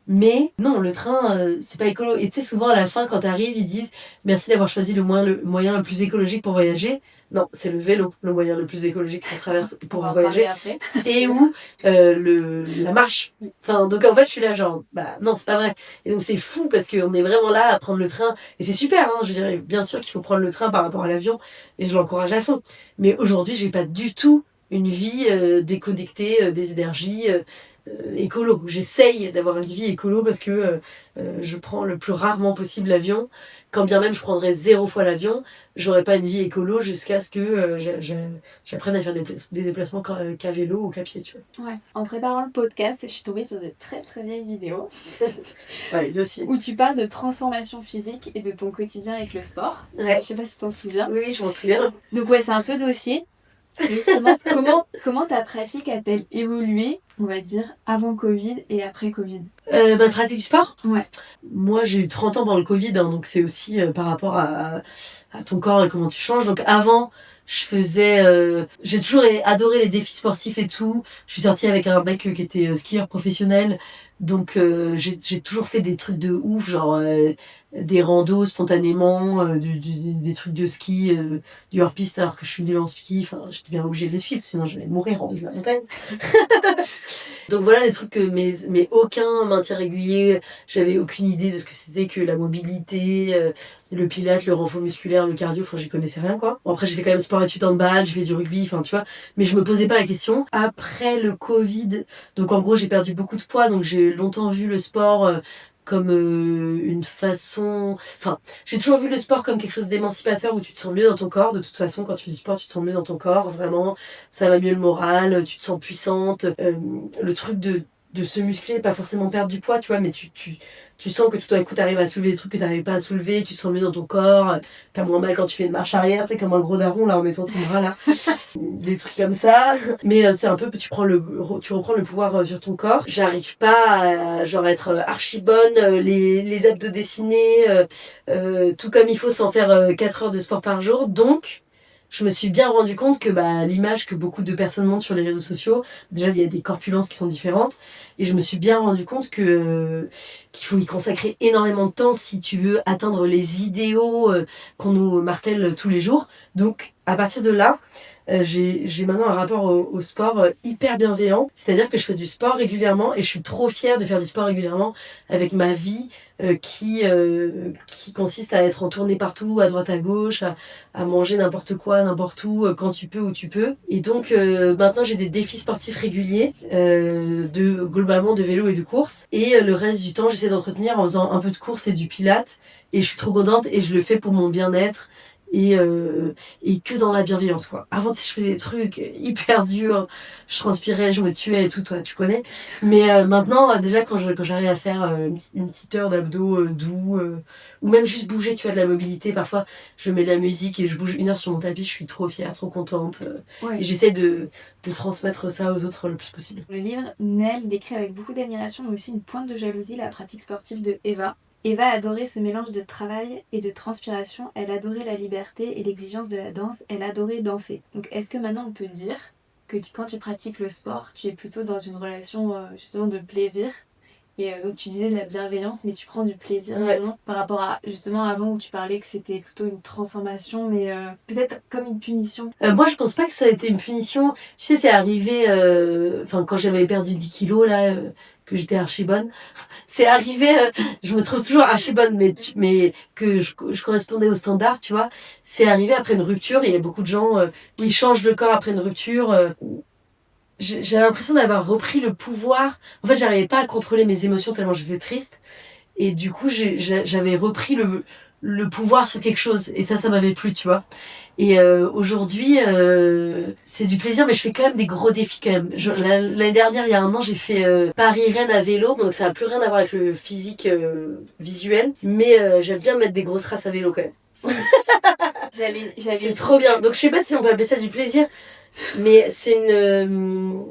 Mais non, le train, c'est pas écolo. Et tu sais, souvent à la fin, quand t'arrives, ils disent merci d'avoir choisi le moyen le plus écologique pour voyager. Non, c'est le vélo, le moyen le plus écologique On pour va en voyager. parler après. Et ou la marche. Enfin, donc en fait, je suis là, genre, bah non, c'est pas vrai. Et donc c'est fou parce qu'on est vraiment là à prendre le train. Et c'est super, hein, je dirais, bien sûr qu'il faut prendre le train par rapport à l'avion. Et je l'encourage à fond. Mais aujourd'hui, j'ai pas du tout une vie déconnectée des énergies. Écolo. J'essaye d'avoir une vie écolo parce que je prends le plus rarement possible l'avion. Quand bien même je prendrais 0 fois l'avion, j'aurais pas une vie écolo jusqu'à ce que j'apprenne à faire des déplacements qu'à vélo ou qu'à pied, tu vois. Ouais. En préparant le podcast, je suis tombée sur de très très vieilles vidéos Ouais, les deux aussi. où tu parles de transformation physique et de ton quotidien avec le sport. Ouais. Je sais pas si tu t'en souviens. Oui, oui, je m'en souviens. Donc ouais, c'est un peu dossier. Justement, comment ta pratique a-t-elle évolué, on va dire, avant Covid et après Covid? Ma pratique du sport? Ouais. Moi, j'ai eu 30 ans pendant le Covid, hein, donc c'est aussi par rapport à ton corps et comment tu changes. Donc avant, je faisais... j'ai toujours adoré les défis sportifs et tout. Je suis sortie avec un mec qui était skieur professionnel. Donc j'ai toujours fait des trucs de ouf, genre des randos spontanément, des trucs de ski, du hors-piste alors que je suis nulle en ski. Enfin, j'étais bien obligée de les suivre, sinon j'allais mourir en haut de la montagne. Donc voilà des trucs que mais aucun maintien régulier, j'avais aucune idée de ce que c'était que la mobilité, le pilate, le renfort musculaire, le cardio, enfin j'y connaissais rien quoi. Bon, après j'ai fait quand même sport études handball, j'ai fait du rugby, enfin tu vois, mais je me posais pas la question. Après le Covid, donc en gros j'ai perdu beaucoup de poids, donc j'ai longtemps vu le sport comme une façon... Enfin, j'ai toujours vu le sport comme quelque chose d'émancipateur où tu te sens mieux dans ton corps. De toute façon, quand tu fais du sport, tu te sens mieux dans ton corps, vraiment. Ça va mieux le moral, tu te sens puissante. Le truc de se muscler, pas forcément perdre du poids, tu vois, mais tu tu sens que tout d'un coup t'arrives à soulever des trucs que t'arrivais pas à soulever, tu te sens mieux dans ton corps, t'as moins mal quand tu fais une marche arrière, tu sais, comme un gros daron là en mettant ton bras là, des trucs comme ça. Mais c'est un peu, tu reprends le pouvoir sur ton corps. J'arrive pas à genre être archi bonne, les abdos dessinés, tout comme il faut sans faire 4 heures de sport par jour. Donc je me suis bien rendu compte que l'image que beaucoup de personnes montrent sur les réseaux sociaux, déjà il y a des corpulences qui sont différentes, et je me suis bien rendu compte qu'il faut y consacrer énormément de temps si tu veux atteindre les idéaux qu'on nous martèle tous les jours. Donc à partir de là, j'ai maintenant un rapport au sport hyper bienveillant, c'est-à-dire que je fais du sport régulièrement et je suis trop fière de faire du sport régulièrement avec ma vie qui consiste à être en tournée partout, à droite à gauche, à manger n'importe quoi, n'importe où, quand tu peux, où tu peux. Et donc maintenant j'ai des défis sportifs réguliers, globalement de vélo et de course. Et le reste du temps j'essaie d'entretenir en faisant un peu de course et du pilates. Et je suis trop contente et je le fais pour mon bien-être. Et que dans la bienveillance quoi. Avant je faisais des trucs hyper durs, je transpirais, je me tuais et tout, toi tu connais. Mais maintenant déjà quand j'arrive à faire une petite heure d'abdos doux, ou même juste bouger, tu vois, de la mobilité, parfois je mets de la musique et je bouge 1 heure sur mon tapis, je suis trop fière, trop contente, Ouais. et j'essaie de transmettre ça aux autres le plus possible. Le livre, Nell décrit avec beaucoup d'admiration mais aussi une pointe de jalousie la pratique sportive de Eva. Eva adorait ce mélange de travail et de transpiration, elle adorait la liberté et l'exigence de la danse, elle adorait danser. Donc est-ce que maintenant on peut dire que quand tu pratiques le sport, tu es plutôt dans une relation justement de plaisir? Et donc tu disais de la bienveillance, mais tu prends du plaisir maintenant par rapport à justement avant où tu parlais que c'était plutôt une transformation, mais peut-être comme une punition. Moi je pense pas que ça a été une punition. Tu sais, c'est arrivé, quand j'avais perdu 10 kilos là, que j'étais archi bonne. C'est arrivé, je me trouve toujours archi bonne, mais que je correspondais au standard, tu vois. C'est arrivé après une rupture, et il y a beaucoup de gens qui changent de corps après une rupture. J'ai l'impression d'avoir repris le pouvoir. En fait, j'arrivais pas à contrôler mes émotions tellement j'étais triste. Et du coup, j'avais repris le pouvoir sur quelque chose. Et ça m'avait plu, tu vois. Et aujourd'hui, c'est du plaisir, mais je fais quand même des gros défis quand même. L'année dernière, il y a 1 an, j'ai fait Paris-Rennes à vélo, donc ça n'a plus rien à voir avec le physique visuel. Mais j'aime bien mettre des grosses races à vélo quand même. C'est trop bien. Donc je sais pas si on peut appeler ça du plaisir, mais c'est une...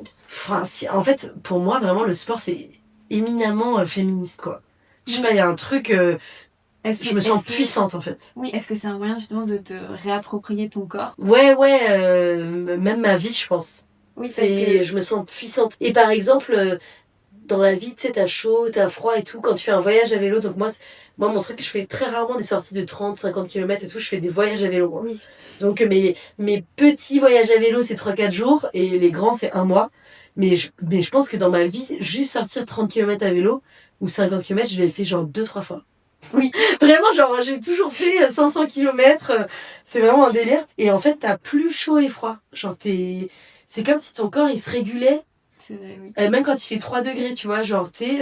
en fait, pour moi, vraiment, le sport, c'est éminemment féministe, quoi. Je sais pas, il y a un truc... je me sens puissante, en fait. Oui, est-ce que c'est un moyen justement de te réapproprier ton corps? Ouais, même ma vie, je pense. Oui, parce que... Je me sens puissante. Et par exemple, dans la vie, tu sais, t'as chaud, t'as froid et tout, quand tu fais un voyage à vélo, donc moi mon truc, je fais très rarement des sorties de 30-50 km et tout, je fais des voyages à vélo. Oui. Donc mes petits voyages à vélo, c'est 3-4 jours, et les grands, c'est 1 mois. Mais je pense que dans ma vie, juste sortir 30 km à vélo, ou 50 km, je l'ai fait genre 2-3 fois. Oui. Vraiment, genre, j'ai toujours fait 500 km, c'est vraiment un délire. Et en fait, t'as plus chaud et froid. Genre, c'est comme si ton corps, il se régulait. C'est vrai, oui. Même quand il fait 3 degrés, tu vois, genre, t'es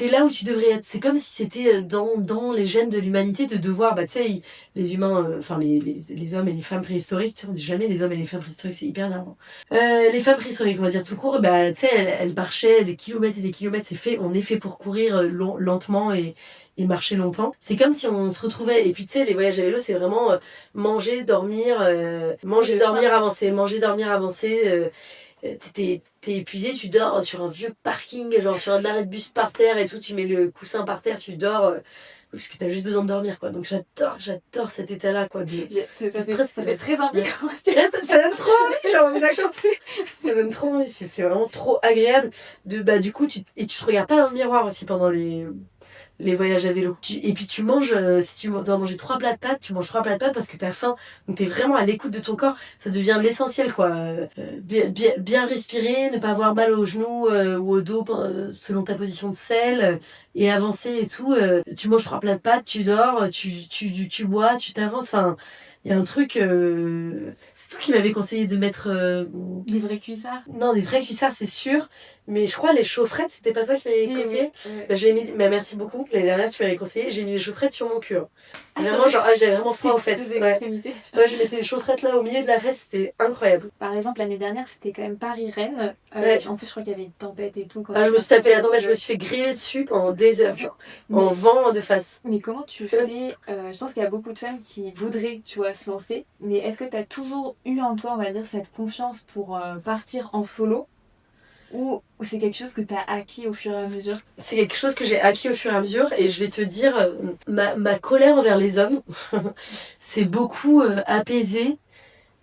là où tu devrais être. C'est comme si c'était dans les gènes de l'humanité de devoir, tu sais, les humains, les hommes et les femmes préhistoriques, tu sais, on dit jamais les hommes et les femmes préhistoriques, c'est hyper énervant. Les femmes préhistoriques, on va dire tout court, tu sais, elles marchaient des kilomètres et des kilomètres, on est fait pour courir lentement et marcher longtemps. C'est comme si on se retrouvait, et puis tu sais, les voyages à vélo, c'est vraiment manger, dormir, avancer, manger, dormir, avancer. T'es épuisé, tu dors sur un vieux parking, genre sur un arrêt de bus par terre et tout, tu mets le coussin par terre, tu dors, parce que t'as juste besoin de dormir, quoi. Donc j'adore cet état-là, quoi. Ça fait très envie quand tu... Ça donne trop envie, genre, on est d'accord. Ça donne trop envie, c'est vraiment trop agréable. Du coup, tu te regardes pas dans le miroir aussi pendant les voyages à vélo. Et puis tu manges, si tu dois manger 3 plats de pâtes, tu manges 3 plats de pâtes parce que t'as faim. Donc t'es vraiment à l'écoute de ton corps. Ça devient l'essentiel, quoi. Bien respirer, ne pas avoir mal aux genoux ou au dos selon ta position de selle, et avancer et tout. Tu manges 3 plats de pâtes, tu dors, tu bois, tu t'avances. Enfin, il y a un truc... c'est toi qui m'avais conseillé de mettre... Des vrais cuissards? Non, des vrais cuissards, c'est sûr. Mais je crois les chaufferettes, c'était pas toi qui m'avais conseillé? Oui. J'ai mis... merci beaucoup. L'année dernière, tu m'avais conseillé. J'ai mis des chaufferettes sur mon cul. Vraiment, genre, j'avais vraiment froid aux fesses. Ouais, je mettais des chaufferettes là au milieu de la fesse, c'était incroyable. Par exemple, l'année dernière, c'était quand même Paris-Rennes. En plus, je crois qu'il y avait une tempête et tout. Je me suis tapé la tempête, je me suis fait griller dessus pendant des heures, genre, en vent de face. Mais comment tu fais je pense qu'il y a beaucoup de femmes qui voudraient, tu vois, se lancer. Mais est-ce que tu as toujours eu en toi, on va dire, cette confiance pour partir en solo? Ou c'est quelque chose que tu as acquis au fur et à mesure? C'est quelque chose que j'ai acquis au fur et à mesure et je vais te dire, ma colère envers les hommes s'est beaucoup apaisée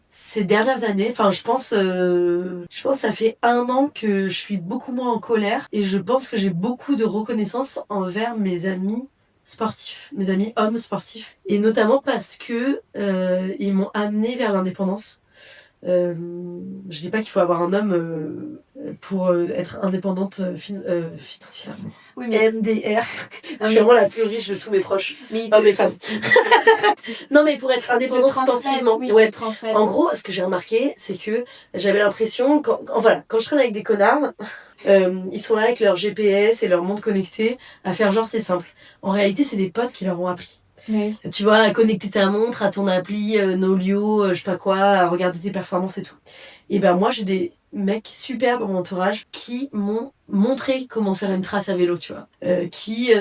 ces dernières années. Enfin, je pense que ça fait 1 an que je suis beaucoup moins en colère et je pense que j'ai beaucoup de reconnaissance envers mes amis sportifs, mes amis hommes sportifs. Et notamment parce que ils m'ont amené vers l'indépendance. Je dis pas qu'il faut avoir un homme pour être indépendante financièrement. Oui, mais... MDR. Non, Je suis vraiment la plus riche de tous mes proches, hommes et femmes. Non, mais pour être indépendante sportivement. Oui, Ouais. En gros, ce que j'ai remarqué, c'est que j'avais l'impression, quand je traîne avec des connards, ils sont là avec leur GPS et leur montre connectée à faire genre c'est simple. En réalité, c'est des potes qui leur ont appris. Oui. Tu vois, à connecter ta montre à ton appli Nolio, je sais pas quoi, à regarder tes performances et tout. Et ben moi, j'ai des mecs super dans mon entourage qui m'ont montré comment faire une trace à vélo, tu vois.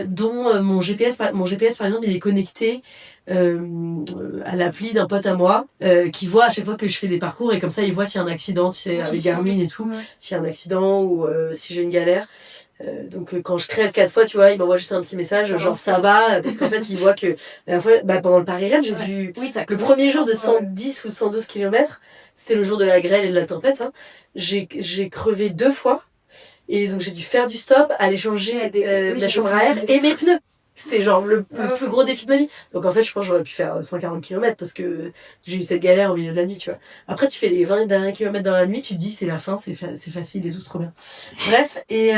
Dont mon GPS par exemple, il est connecté à l'appli d'un pote à moi qui voit à chaque fois que je fais des parcours et comme ça il voit s'il y a un accident, tu sais, avec Garmin et tout, s'il y a un accident ou si j'ai une galère. Donc quand je crève 4 fois, tu vois, il m'envoie juste un petit message, genre ça va, parce qu'en fait il voit que la fois, pendant le Paris-Rennes, j'ai dû... le premier jour de 110 ou 112 km, c'était le jour de la grêle et de la tempête, hein, j'ai crevé 2 fois, et donc j'ai dû faire du stop, aller changer la chambre à air et mes pneus. C'était genre le plus gros défi de ma vie. Donc en fait, je pense que j'aurais pu faire 140 km parce que j'ai eu cette galère au milieu de la nuit, tu vois. Après, tu fais les 20 derniers kilomètres dans la nuit, tu te dis c'est la fin, c'est facile, les autres trop bien. Bref, et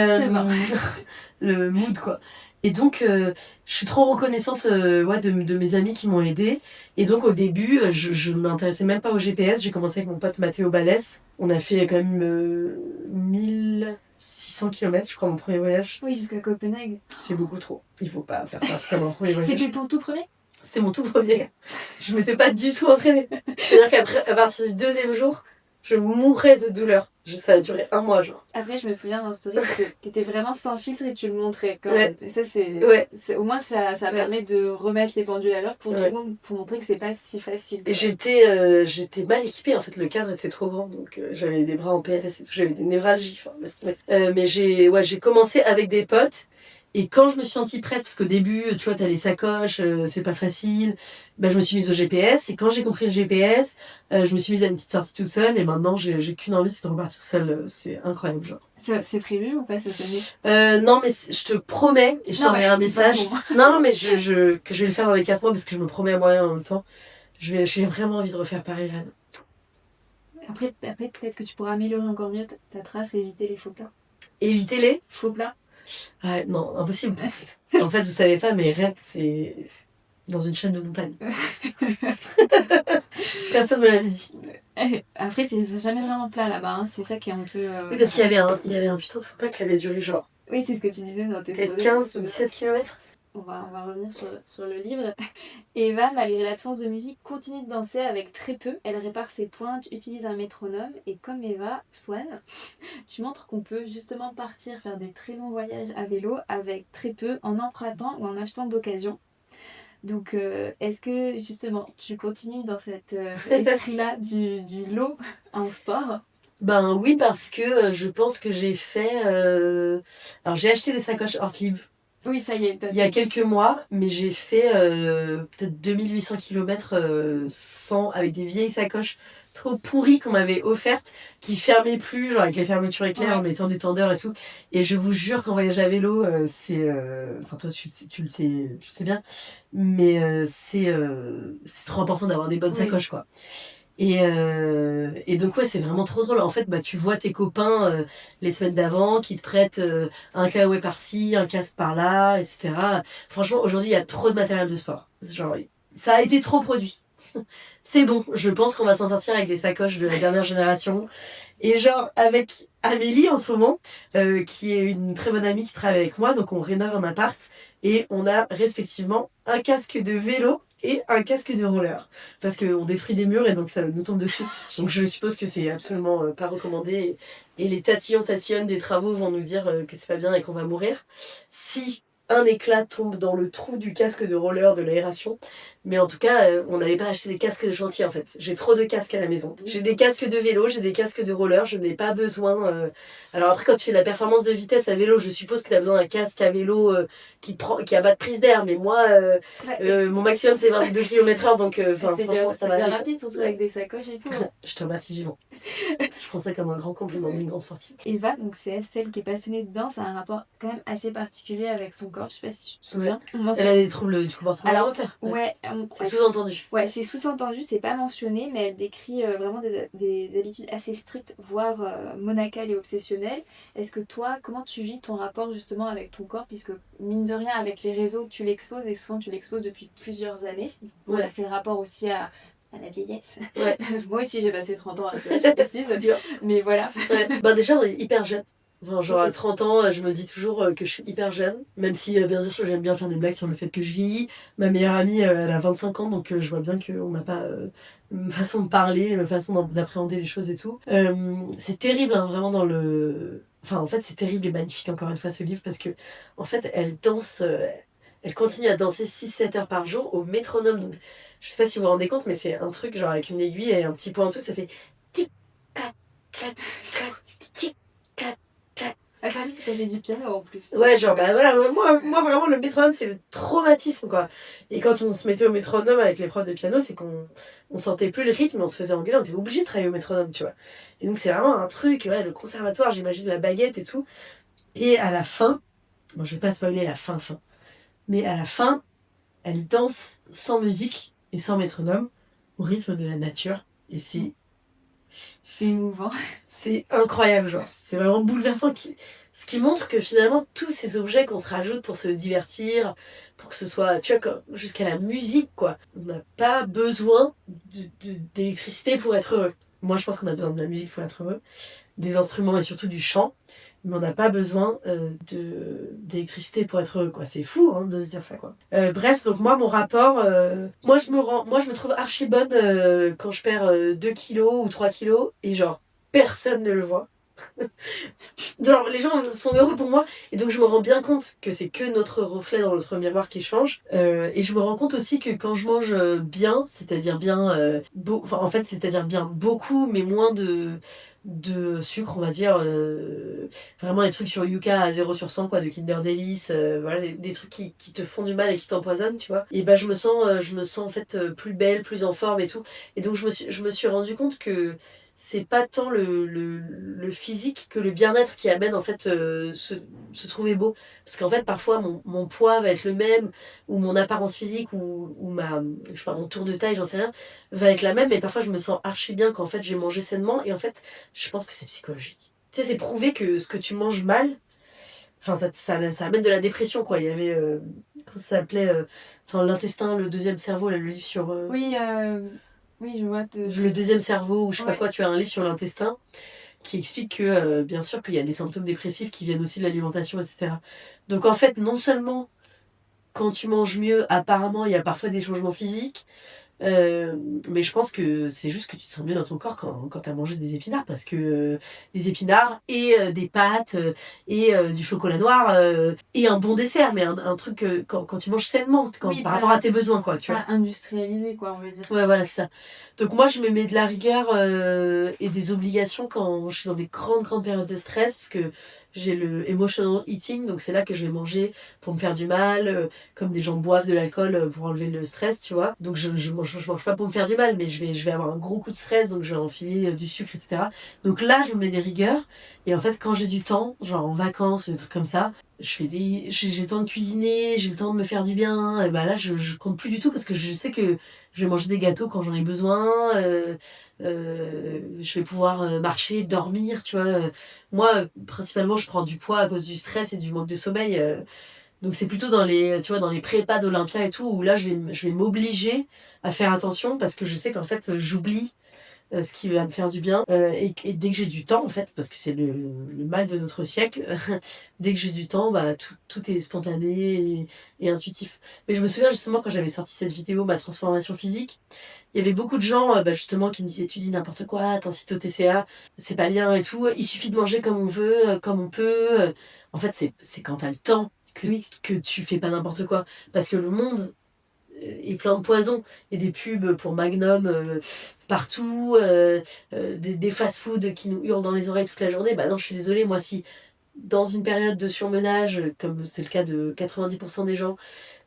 le mood quoi. Et donc, je suis trop reconnaissante de mes amis qui m'ont aidée. Et donc, au début, je m'intéressais même pas au GPS. J'ai commencé avec mon pote Mathéo Balès. On a fait quand même 1600 km, je crois, mon premier voyage. Oui, jusqu'à Copenhague. C'est beaucoup trop. Il faut pas faire ça comme un premier voyage. C'était ton tout premier? C'était mon tout premier. Je m'étais pas du tout entraînée. C'est-à-dire qu'après, à partir du 2e jour, je mourais de douleur. Ça a duré 1 mois, genre. Après, je me souviens d'un story que t'étais vraiment sans filtre et tu le montrais quand même. Et ça, au moins, ça permet de remettre les pendules à l'heure pour tout le monde, pour montrer que c'est pas si facile. Et j'étais mal équipée, en fait, le cadre était trop grand, donc j'avais des bras en PLS et tout, j'avais des névralgies. Mais j'ai commencé avec des potes. Et quand je me suis sentie prête, parce qu'au début, tu vois, t'as les sacoches, c'est pas facile, je me suis mise au GPS. Et quand j'ai compris le GPS, je me suis mise à une petite sortie toute seule. Et maintenant, j'ai qu'une envie, c'est de repartir seule. C'est incroyable, genre. C'est prévu ou pas cette année? Non, mais je te promets, et je t'enverrai un message. Non, mais que je vais le faire dans les 4 mois, parce que je me promets à moi en même temps. J'ai vraiment envie de refaire Paris-Rennes. Après, peut-être que tu pourras améliorer encore mieux ta trace et éviter les faux plats. Éviter les faux plats? Ah, non, impossible. En fait, vous savez pas, mais Rennes, c'est dans une chaîne de montagnes. Personne me l'avait dit. Après, c'est jamais vraiment plat là-bas, hein. C'est ça qui est un peu... Oui, parce qu'il y avait un putain de faux plat qui avait duré genre... Oui, c'est ce que tu disais dans tes peut-être 15 ou 17 km. On va revenir sur le livre. Eva, malgré l'absence de musique, continue de danser avec très peu. Elle répare ses pointes, utilise un métronome. Et comme Eva, Swan, tu montres qu'on peut justement partir faire des très longs voyages à vélo avec très peu en empruntant ou en achetant d'occasion. Donc, est-ce que justement tu continues dans cet esprit-là du lot en sport? Ben oui, parce que je pense que j'ai fait... Alors j'ai acheté des sacoches Ortlieb. Oui, ça y est. Il y a quelques mois, mais j'ai fait peut-être 2800 km avec des vieilles sacoches trop pourries qu'on m'avait offertes, qui fermaient plus, genre avec les fermetures éclair en mettant des tendeurs et tout. Et je vous jure qu'en voyage à vélo, c'est... Enfin, toi, tu le sais bien, mais c'est trop important d'avoir des bonnes sacoches, quoi. Et donc ouais, c'est vraiment trop drôle. En fait, tu vois tes copains les semaines d'avant qui te prêtent un kawaii par-ci, un casque par-là, etc. Franchement, aujourd'hui, il y a trop de matériel de sport. Genre, ça a été trop produit. C'est bon, je pense qu'on va s'en sortir avec des sacoches de la dernière génération. Et genre, avec Amélie en ce moment, qui est une très bonne amie qui travaille avec moi, donc on rénove un appart et on a respectivement un casque de vélo et un casque de roller. Parce qu'on détruit des murs et donc ça nous tombe dessus. Donc je suppose que c'est absolument pas recommandé. Et les tatillons des travaux vont nous dire que c'est pas bien et qu'on va mourir. Si un éclat tombe dans le trou du casque de roller de l'aération. Mais en tout cas, on n'allait pas acheter des casques de chantier en fait. J'ai trop de casques à la maison. J'ai des casques de vélo, j'ai des casques de roller, je n'ai pas besoin. Alors après, quand tu fais de la performance de vitesse à vélo, je suppose que tu as besoin d'un casque à vélo qui a pas de prise d'air. Mais moi, mon maximum c'est 22 km/h, donc c'est déjà rapide, surtout avec des sacoches et tout. Je te remercie vivant. Je prends ça comme un grand compliment d'une grande sportive. Eva, donc c'est celle qui est passionnée de danse, a un rapport quand même assez particulier avec son corps. Je sais pas si tu te souviens. Elle a des troubles du comportement alimentaire. Ouais. C'est sous-entendu. Ouais, c'est sous-entendu, c'est pas mentionné, mais elle décrit vraiment des habitudes assez strictes, voire monacales et obsessionnelles. Est-ce que toi, comment tu vis ton rapport justement avec ton corps, puisque mine de rien, avec les réseaux, tu l'exposes et souvent tu l'exposes depuis plusieurs années. Voilà, c'est le rapport aussi à la vieillesse. Ouais. Moi aussi j'ai passé 30 ans à ce je précise, mais voilà. Bah déjà on est hyper jeune. Enfin, genre à 30 ans, je me dis toujours que je suis hyper jeune. Même si bien sûr j'aime bien faire des blagues sur le fait que je vieillis. Ma meilleure amie elle a 25 ans, donc je vois bien qu'on n'a pas une façon de parler, une façon d'appréhender les choses et tout. C'est terrible hein, vraiment dans le... Enfin en fait c'est terrible et magnifique encore une fois ce livre parce que en fait elle danse... Elle continue à danser 6-7 heures par jour au métronome. Donc, je sais pas si vous vous rendez compte, mais c'est un truc genre avec une aiguille et un petit point en tout, ça fait tic, clac, clac, clac, tic, clac, clac. Ah si, ça fait du piano en plus. Ouais, genre, bah voilà, moi vraiment le métronome c'est le traumatisme quoi. Et quand on se mettait au métronome avec les profs de piano, c'est qu'on sentait plus le rythme, on se faisait engueuler, on était obligé de travailler au métronome, tu vois. Et donc c'est vraiment un truc, ouais, le conservatoire, j'imagine la baguette et tout. Et à la fin, bon, je vais pas spoiler la fin, mais à la fin, elle danse sans musique et sans métronome au rythme de la nature. Et c'est émouvant. C'est incroyable, genre. C'est vraiment bouleversant. Ce qui montre que finalement, tous ces objets qu'on se rajoute pour se divertir, pour que ce soit, tu vois, jusqu'à la musique, quoi. On n'a pas besoin d'électricité pour être heureux. Moi, je pense qu'on a besoin de la musique pour être heureux. Des instruments et surtout du chant. Mais on n'a pas besoin d'électricité pour être heureux, quoi. C'est fou hein, de se dire ça, quoi. Bref, donc moi, mon rapport... moi, je me trouve archi bonne quand je perds 2 kilos ou 3 kilos. Et genre, personne ne le voit. Genre, les gens sont heureux pour moi. Et donc, je me rends bien compte que c'est que notre reflet dans notre miroir qui change. Et je me rends compte aussi que quand je mange bien, c'est-à-dire bien... en fait, c'est-à-dire bien beaucoup, mais moins de sucre, on va dire. Vraiment les trucs sur Yuka à 0 sur 100, quoi, de Kinder Delice. Voilà, des trucs qui te font du mal et qui t'empoisonnent, tu vois. Et bah, je me sens en fait plus belle, plus en forme et tout. Et donc, je me suis rendu compte que c'est pas tant le physique que le bien-être qui amène en fait se trouver beau. Parce qu'en fait, parfois, mon poids va être le même, ou mon apparence physique, ou je sais pas, mon tour de taille, j'en sais rien, va être la même, mais parfois je me sens archi bien quand en fait j'ai mangé sainement, et en fait, je pense que c'est psychologique. Tu sais, c'est prouvé que ce que tu manges mal, enfin, ça amène de la dépression, quoi. Il y avait, comment ça s'appelait, enfin, l'intestin, le deuxième cerveau, là, le livre sur... Oui, je vois. Le deuxième cerveau, ou je sais pas quoi, tu as un livre sur l'intestin qui explique que, bien sûr, qu'il y a des symptômes dépressifs qui viennent aussi de l'alimentation, etc. Donc en fait, non seulement quand tu manges mieux, apparemment, il y a parfois des changements physiques, euh, mais je pense que c'est juste que tu te sens mieux dans ton corps quand tu as mangé des épinards, parce que des épinards et des pâtes et du chocolat noir et un bon dessert, mais un truc que quand tu manges sainement, par rapport à tes besoins, quoi, tu vois. Pas industrialisé, quoi, on va dire. Ouais, voilà, c'est ça. Donc moi, je me mets de la rigueur et des obligations quand je suis dans des grandes périodes de stress, parce que j'ai le emotional eating, donc c'est là que je vais manger pour me faire du mal, comme des gens boivent de l'alcool pour enlever le stress, tu vois. Donc je mange pas pour me faire du mal, mais je vais avoir un gros coup de stress, donc je vais enfiler du sucre, etc. Donc là, je me mets des rigueurs, et en fait, quand j'ai du temps, genre en vacances, des trucs comme ça, j'ai le temps de cuisiner, j'ai le temps de me faire du bien, et bah là, je compte plus du tout, parce que je sais que je vais manger des gâteaux quand j'en ai besoin, je vais pouvoir marcher, dormir, tu vois. Moi, principalement, je prends du poids à cause du stress et du manque de sommeil. Donc c'est plutôt tu vois, dans les prépas d'Olympia et tout, où là, je vais m'obliger à faire attention, parce que je sais qu'en fait, j'oublie ce qui va me faire du bien. Et dès que j'ai du temps, en fait, parce que c'est le mal de notre siècle, dès que j'ai du temps, bah, tout est spontané et intuitif. Mais je me souviens justement quand j'avais sorti cette vidéo, ma transformation physique, il y avait beaucoup de gens bah, justement qui me disaient tu dis n'importe quoi, t'incites au TCA, c'est pas bien et tout, il suffit de manger comme on veut, comme on peut. En fait, c'est quand t'as le temps que tu fais pas n'importe quoi. Parce que le monde est plein de poison. Il y a des pubs pour Magnum partout, des fast-food qui nous hurlent dans les oreilles toute la journée. Bah non, je suis désolée, moi, si dans une période de surmenage, comme c'est le cas de 90% des gens,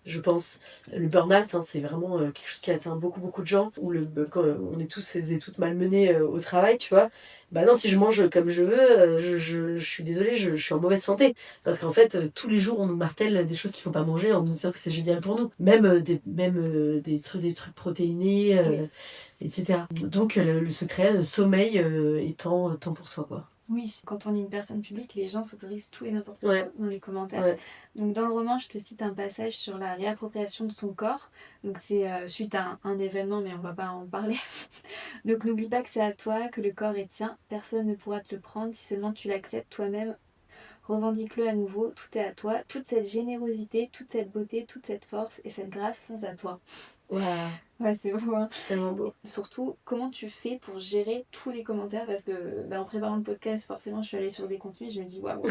je pense, le burn-out, c'est vraiment quelque chose qui atteint beaucoup, beaucoup de gens, où quand on est tous et toutes malmenés au travail, tu vois. Bah non, si je mange comme je veux, je suis désolée, je suis en mauvaise santé. Parce qu'en fait, tous les jours, on nous martèle des choses qu'il faut pas manger en nous disant que c'est génial pour nous. Même des trucs protéinés, etc. Donc, le secret, sommeil étant temps pour soi, quoi. Oui, quand on est une personne publique, les gens s'autorisent tout et n'importe quoi Ouais. dans les commentaires. Ouais. Donc dans le roman, je te cite un passage sur la réappropriation de son corps. Donc c'est suite à un événement, mais on va pas en parler. Donc n'oublie pas que c'est à toi, que le corps est tien. Personne ne pourra te le prendre si seulement tu l'acceptes toi-même. Revendique-le à nouveau, tout est à toi. Toute cette générosité, toute cette beauté, toute cette force et cette grâce sont à toi. Waouh. Ouais, c'est beau, hein. C'est tellement beau. Surtout, comment tu fais pour gérer tous les commentaires? Parce que en préparant le podcast, forcément, je suis allée sur des contenus, je me dis waouh.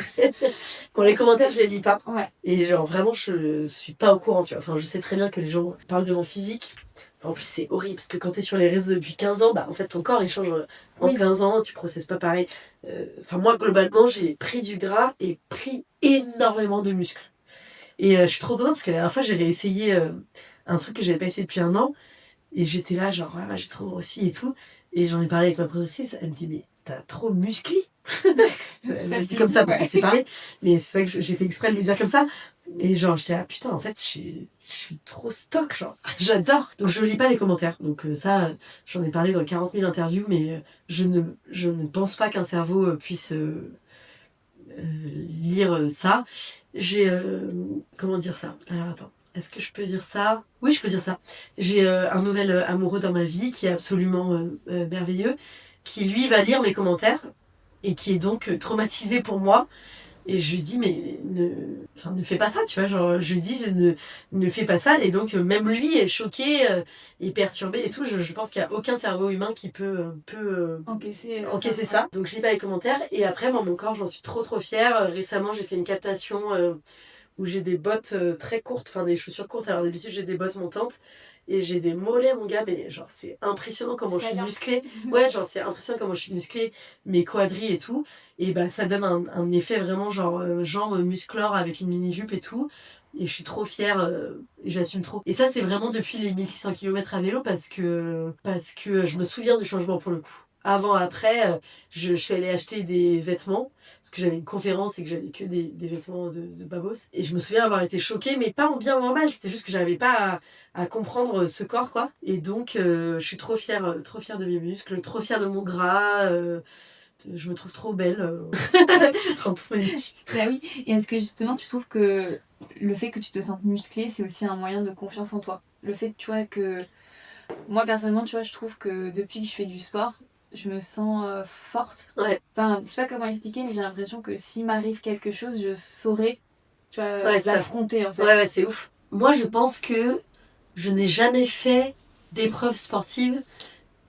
Bon, les commentaires, je les lis pas. Ouais. Et genre, vraiment, je suis pas au courant, tu vois. Enfin, je sais très bien que les gens parlent de mon physique. En plus, c'est horrible, parce que quand t'es sur les réseaux depuis 15 ans, bah, en fait, ton corps, il change en Oui. 15 ans, tu processes pas pareil. Enfin, moi, globalement, j'ai pris du gras et pris énormément de muscles. Et je suis trop contente, parce que la dernière fois, j'avais essayé un truc que j'avais pas essayé depuis un an. Et j'étais là, genre, ouais, j'ai trop grossi et tout. Et j'en ai parlé avec ma productrice, elle me dit, mais t'as trop musclé. Elle m'a dit comme ça, parce qu'elle s'est parlé. Mais c'est ça que j'ai fait exprès de lui dire comme ça. Et genre, j'étais là, putain, en fait, je suis trop stock, genre, j'adore. Donc, je lis pas les commentaires. Donc, ça, j'en ai parlé dans 40 000 interviews, mais je ne pense pas qu'un cerveau puisse lire ça. J'ai, comment dire ça? Alors, attends. Est-ce que je peux dire ça? Oui, je peux dire ça. J'ai un nouvel amoureux dans ma vie qui est absolument merveilleux, qui lui va lire mes commentaires et qui est donc traumatisé pour moi. Et je lui dis, mais ne fais pas ça, tu vois. Genre, je lui dis, ne fais pas ça. Et donc, même lui est choqué et perturbé et tout. Je pense qu'il n'y a aucun cerveau humain qui peut encaisser ça. Donc, je lis pas les commentaires. Et après, moi, mon corps, j'en suis trop, trop fière. Récemment, j'ai fait une captation où j'ai des bottes très courtes, enfin des chaussures courtes. Alors d'habitude j'ai des bottes montantes et j'ai des mollets, mon gars, mais genre c'est impressionnant comment je suis musclée. Ouais, genre c'est impressionnant comment je suis musclée, mes quadris et tout. Et bah ça donne un effet vraiment genre jambes musclores avec une mini-jupe et tout. Et je suis trop fière et j'assume trop. Et ça c'est vraiment depuis les 1600 km à vélo parce que je me souviens du changement pour le coup. Avant, après, je suis allée acheter des vêtements, parce que j'avais une conférence et que j'avais que des vêtements de babos. Et je me souviens avoir été choquée, mais pas en bien ou en mal, c'était juste que j'arrivais pas à comprendre ce corps, quoi. Et donc, je suis trop fière de mes muscles, trop fière de mon gras, je me trouve trop belle, en toute modestie. Bah oui, et est-ce que justement tu trouves que le fait que tu te sentes musclée, c'est aussi un moyen de confiance en toi? Le fait, tu vois, que moi personnellement, tu vois, je trouve que depuis que je fais du sport, je me sens forte. Ouais. Enfin, je sais pas comment expliquer, mais j'ai l'impression que s'il m'arrive quelque chose, je saurais, tu vois, Ouais, l'affronter en fait. Ouais, c'est ouf. Moi, je pense que je n'ai jamais fait d'épreuve sportive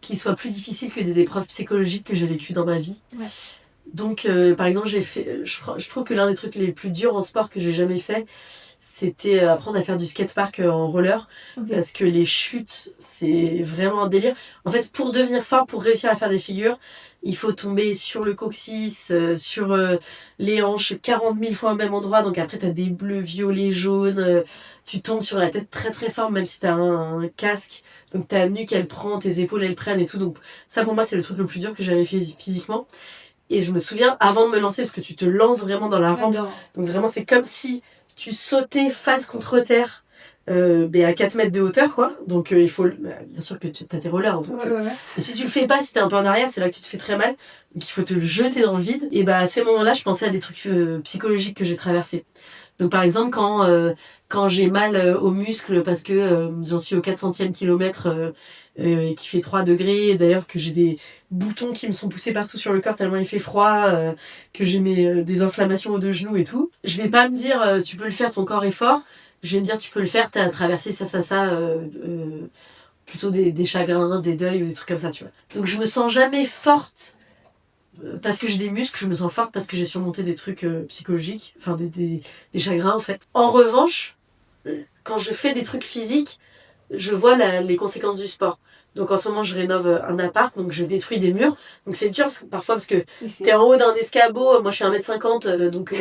qui soit plus difficile que des épreuves psychologiques que j'ai vécues dans ma vie. Ouais. Donc, par exemple, je trouve que l'un des trucs les plus durs en sport que j'ai jamais fait, c'était apprendre à faire du skatepark en roller. Okay. Parce que les chutes, c'est vraiment un délire. En fait, pour devenir fort, pour réussir à faire des figures, il faut tomber sur le coccyx, sur les hanches 40 000 fois au même endroit. Donc après, t'as des bleus, violets, jaunes. Tu tombes sur la tête très très fort, même si t'as un casque. Donc ta nuque, elle prend, tes épaules, elles prennent et tout. Donc ça, pour moi, c'est le truc le plus dur que j'avais fait physiquement. Et je me souviens, avant de me lancer, parce que tu te lances vraiment dans la rampe. Donc vraiment, c'est comme si tu sautais face contre terre. À 4 mètres de hauteur, quoi. Donc il faut bien sûr que tu as tes rollers, donc, ouais. Et si tu le fais pas, si t'es un peu en arrière, c'est là que tu te fais très mal. Donc il faut te jeter dans le vide. Et à ces moments-là, je pensais à des trucs psychologiques que j'ai traversés. Donc par exemple, quand j'ai mal aux muscles parce que j'en suis au 400e kilomètre et qu'il fait 3 degrés, et d'ailleurs que j'ai des boutons qui me sont poussés partout sur le corps tellement il fait froid, que j'ai des inflammations aux deux genoux et tout, je vais pas me dire tu peux le faire, ton corps est fort. Je vais me dire, tu peux le faire, t'as traversé ça, plutôt des chagrins, des deuils ou des trucs comme ça, tu vois. Donc je me sens jamais forte parce que j'ai des muscles, je me sens forte parce que j'ai surmonté des trucs psychologiques, enfin des chagrins en fait. En revanche, quand je fais des trucs physiques, je vois les conséquences du sport. Donc en ce moment, je rénove un appart, donc je détruis des murs. Donc c'est dur parfois parce que t'es en haut d'un escabeau, moi je suis 1m50, donc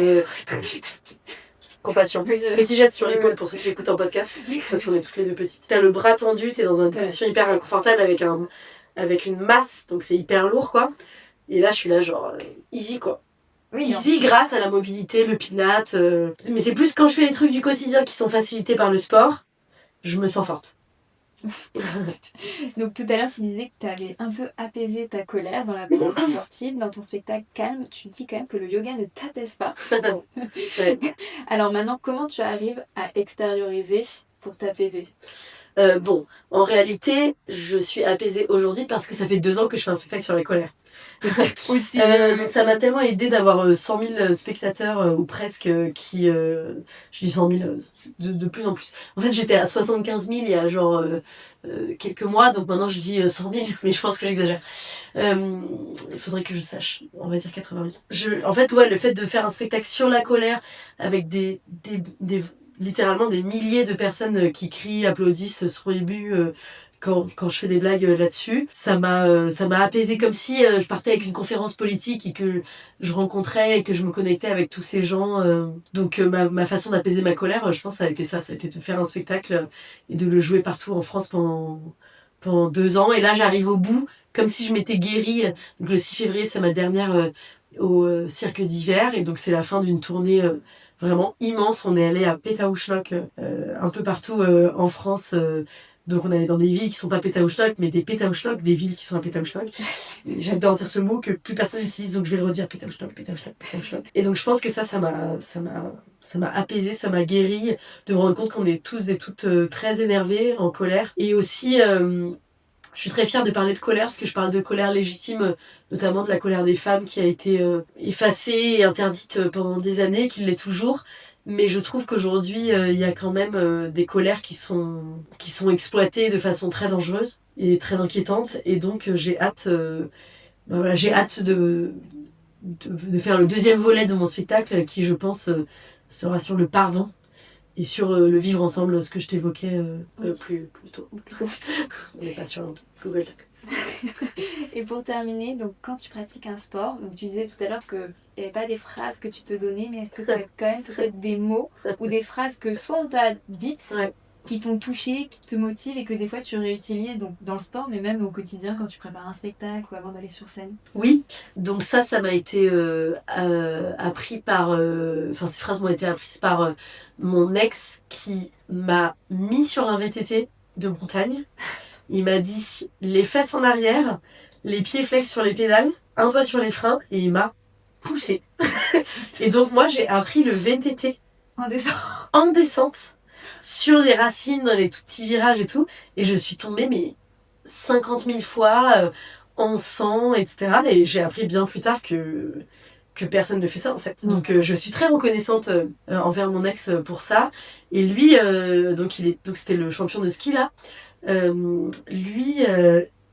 compassion. Petit geste sur l'épaule pour ceux qui écoutent en podcast, parce qu'on est toutes les deux petites. T'as le bras tendu, t'es dans une position hyper inconfortable avec une masse, donc c'est hyper lourd quoi. Et là, je suis là genre easy quoi. Oui, easy grâce à la mobilité, le pilate. Mais c'est plus quand je fais les trucs du quotidien qui sont facilités par le sport, je me sens forte. Donc tout à l'heure, tu disais que tu avais un peu apaisé ta colère dans la pratique sportive. Dans ton spectacle Calme, tu dis quand même que le yoga ne t'apaise pas. Ouais. Alors maintenant, comment tu arrives à extérioriser pour t'apaiser ? Bon, en réalité, je suis apaisée aujourd'hui parce que ça fait 2 ans que je fais un spectacle sur la colère. Aussi. Donc ça m'a tellement aidé d'avoir 100 000 spectateurs ou presque qui... je dis 100 000 de plus en plus. En fait, j'étais à 75 000 il y a genre quelques mois, donc maintenant je dis 100 000, mais je pense que j'exagère. Il faudrait que je sache, on va dire 80 000. En fait, ouais, le fait de faire un spectacle sur la colère avec littéralement des milliers de personnes qui crient, applaudissent, se réémuent quand je fais des blagues là-dessus. Ça m'a apaisé comme si je partais avec une conférence politique et que je rencontrais et que je me connectais avec tous ces gens. Donc ma façon d'apaiser ma colère, je pense ça a été ça. Ça a été de faire un spectacle et de le jouer partout en France pendant 2 ans. Et là, j'arrive au bout, comme si je m'étais guérie. Donc le 6 février, c'est ma dernière au cirque d'hiver. Et donc c'est la fin d'une tournée vraiment immense. On est allé à Pétaouchnok, un peu partout en France. Donc on allait dans des villes qui sont pas Pétaouchnok, mais des Pétaouchnok, des villes qui sont à Pétaouchnok. J'adore dire ce mot que plus personne n'utilise, donc je vais le redire, Pétaouchnok, Pétaouchnok, Pétaouchnok. Et donc je pense que ça m'a apaisé, ça m'a guéri de me rendre compte qu'on est tous et toutes très énervés, en colère. Et aussi, je suis très fière de parler de colère, parce que je parle de colère légitime, notamment de la colère des femmes qui a été effacée et interdite pendant des années, qui l'est toujours. Mais je trouve qu'aujourd'hui, il y a quand même des colères qui sont exploitées de façon très dangereuse et très inquiétante. Et donc, j'ai hâte, j'ai hâte de faire le deuxième volet de mon spectacle, qui, je pense, sera sur le pardon et sur le vivre ensemble, ce que je t'évoquais plus tôt. On n'est pas sur Google Doc. Et pour terminer, donc quand tu pratiques un sport, donc tu disais tout à l'heure qu'il n'y avait pas des phrases que tu te donnais, mais est-ce que tu as quand même peut-être des mots ou des phrases que soit on t'a dites, qui t'ont touché, qui te motivent et que des fois tu réutilises donc dans le sport, mais même au quotidien quand tu prépares un spectacle ou avant d'aller sur scène? Oui, donc ça m'a été appris par... Enfin, ces phrases m'ont été apprises par mon ex qui m'a mis sur un VTT de montagne. Il m'a dit les fesses en arrière, les pieds flex sur les pédales, un doigt sur les freins, et il m'a poussé. Et donc moi j'ai appris le VTT en descente sur les racines, dans les tout petits virages et tout, et je suis tombée mais 50 000 fois en sang, etc. Et j'ai appris bien plus tard que personne ne fait ça en fait. Donc je suis très reconnaissante envers mon ex pour ça. Et lui, donc c'était le champion de ski là. Lui,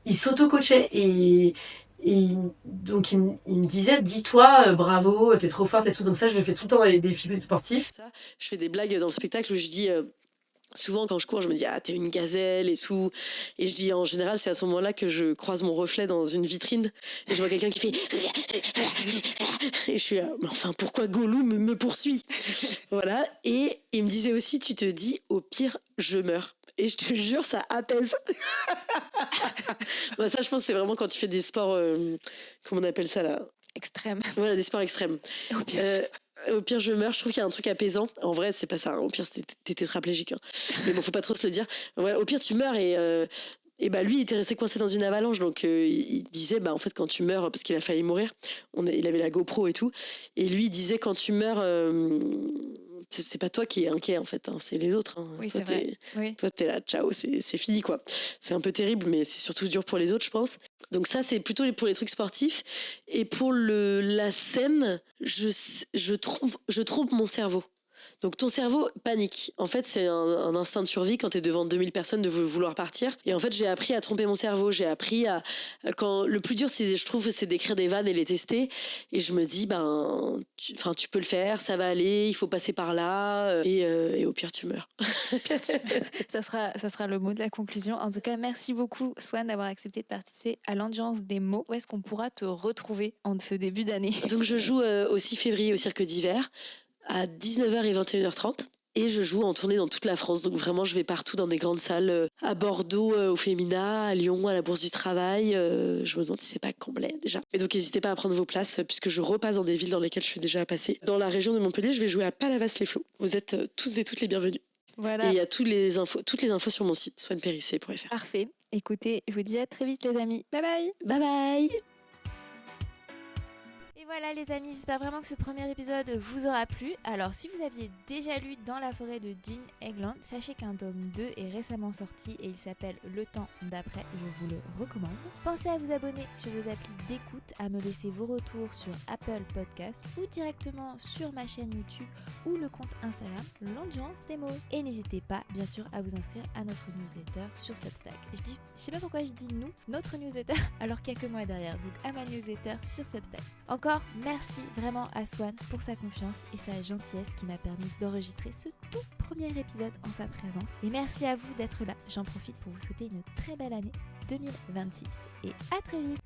il s'auto-coachait et donc il me disait dis-toi bravo, t'es trop forte et tout. Donc ça je le fais tout le temps dans les défis sportifs. Ça, je fais des blagues dans le spectacle où je dis souvent quand je cours je me dis ah t'es une gazelle et tout, et je dis en général c'est à ce moment-là que je croise mon reflet dans une vitrine et je vois quelqu'un qui fait et je suis là mais enfin pourquoi Gollum me poursuit. Voilà. Et il me disait aussi tu te dis au pire je meurs. Et je te jure, ça apaise. Bah, ça, je pense, c'est vraiment quand tu fais des sports... comment on appelle ça, là? Extrême. Voilà, des sports extrêmes. Au pire, je meurs. Je trouve qu'il y a un truc apaisant. En vrai, c'est pas ça. Au pire, t'es tétraplégique. Hein. Mais bon, faut pas trop se le dire. Ouais, au pire, tu meurs et bah lui, il était resté coincé dans une avalanche. Donc, il disait, bah en fait, quand tu meurs, parce qu'il a failli mourir, il avait la GoPro et tout. Et lui, il disait, quand tu meurs... c'est pas toi qui es inquiet en fait, hein, c'est les autres. Hein. Oui, toi, c'est vrai. Oui. Toi, t'es là, ciao, c'est fini quoi. C'est un peu terrible, mais c'est surtout dur pour les autres, je pense. Donc ça, c'est plutôt pour les trucs sportifs. Et pour la scène, je trompe mon cerveau. Donc ton cerveau panique. En fait, c'est un instinct de survie quand t'es devant 2000 personnes de vouloir partir. Et en fait, j'ai appris à tromper mon cerveau. J'ai appris à... Quand le plus dur, je trouve, c'est d'écrire des vannes et les tester. Et je me dis, tu peux le faire, ça va aller, il faut passer par là. Et au pire, tu meurs. Ça sera le mot de la conclusion. En tout cas, merci beaucoup, Swan, d'avoir accepté de participer à l'Endurance des mots. Où est-ce qu'on pourra te retrouver en ce début d'année? Donc, je joue au 6 février au Cirque d'Hiver à 19h et 21h30. Et je joue en tournée dans toute la France. Donc vraiment, je vais partout dans des grandes salles. À Bordeaux, au Femina, à Lyon, à la Bourse du Travail. Je me demande si c'est pas complet déjà. Et donc n'hésitez pas à prendre vos places puisque je repasse dans des villes dans lesquelles je suis déjà passée. Dans la région de Montpellier, je vais jouer à Palavas-les-Flots. Vous êtes tous et toutes les bienvenus. Voilà. Et il y a toutes les infos sur mon site, swanperissé.fr. Parfait. Écoutez, je vous dis à très vite les amis. Bye bye. Bye bye. Et voilà les amis, j'espère vraiment que ce premier épisode vous aura plu. Alors si vous aviez déjà lu Dans la forêt de Jean Egland, sachez qu'un tome 2 est récemment sorti et il s'appelle Le temps d'après, je vous le recommande. Pensez à vous abonner sur vos applis d'écoute, à me laisser vos retours sur Apple Podcast ou directement sur ma chaîne YouTube ou le compte Instagram L'Endurance des mots. Et n'hésitez pas bien sûr à vous inscrire à notre newsletter sur Substack. Je sais pas pourquoi je dis nous, notre newsletter, alors qu'il n'y a que moi derrière, donc à ma newsletter sur Substack. Encore merci vraiment à Swan pour sa confiance et sa gentillesse qui m'a permis d'enregistrer ce tout premier épisode en sa présence. Et merci à vous d'être là. J'en profite pour vous souhaiter une très belle année 2026 et à très vite.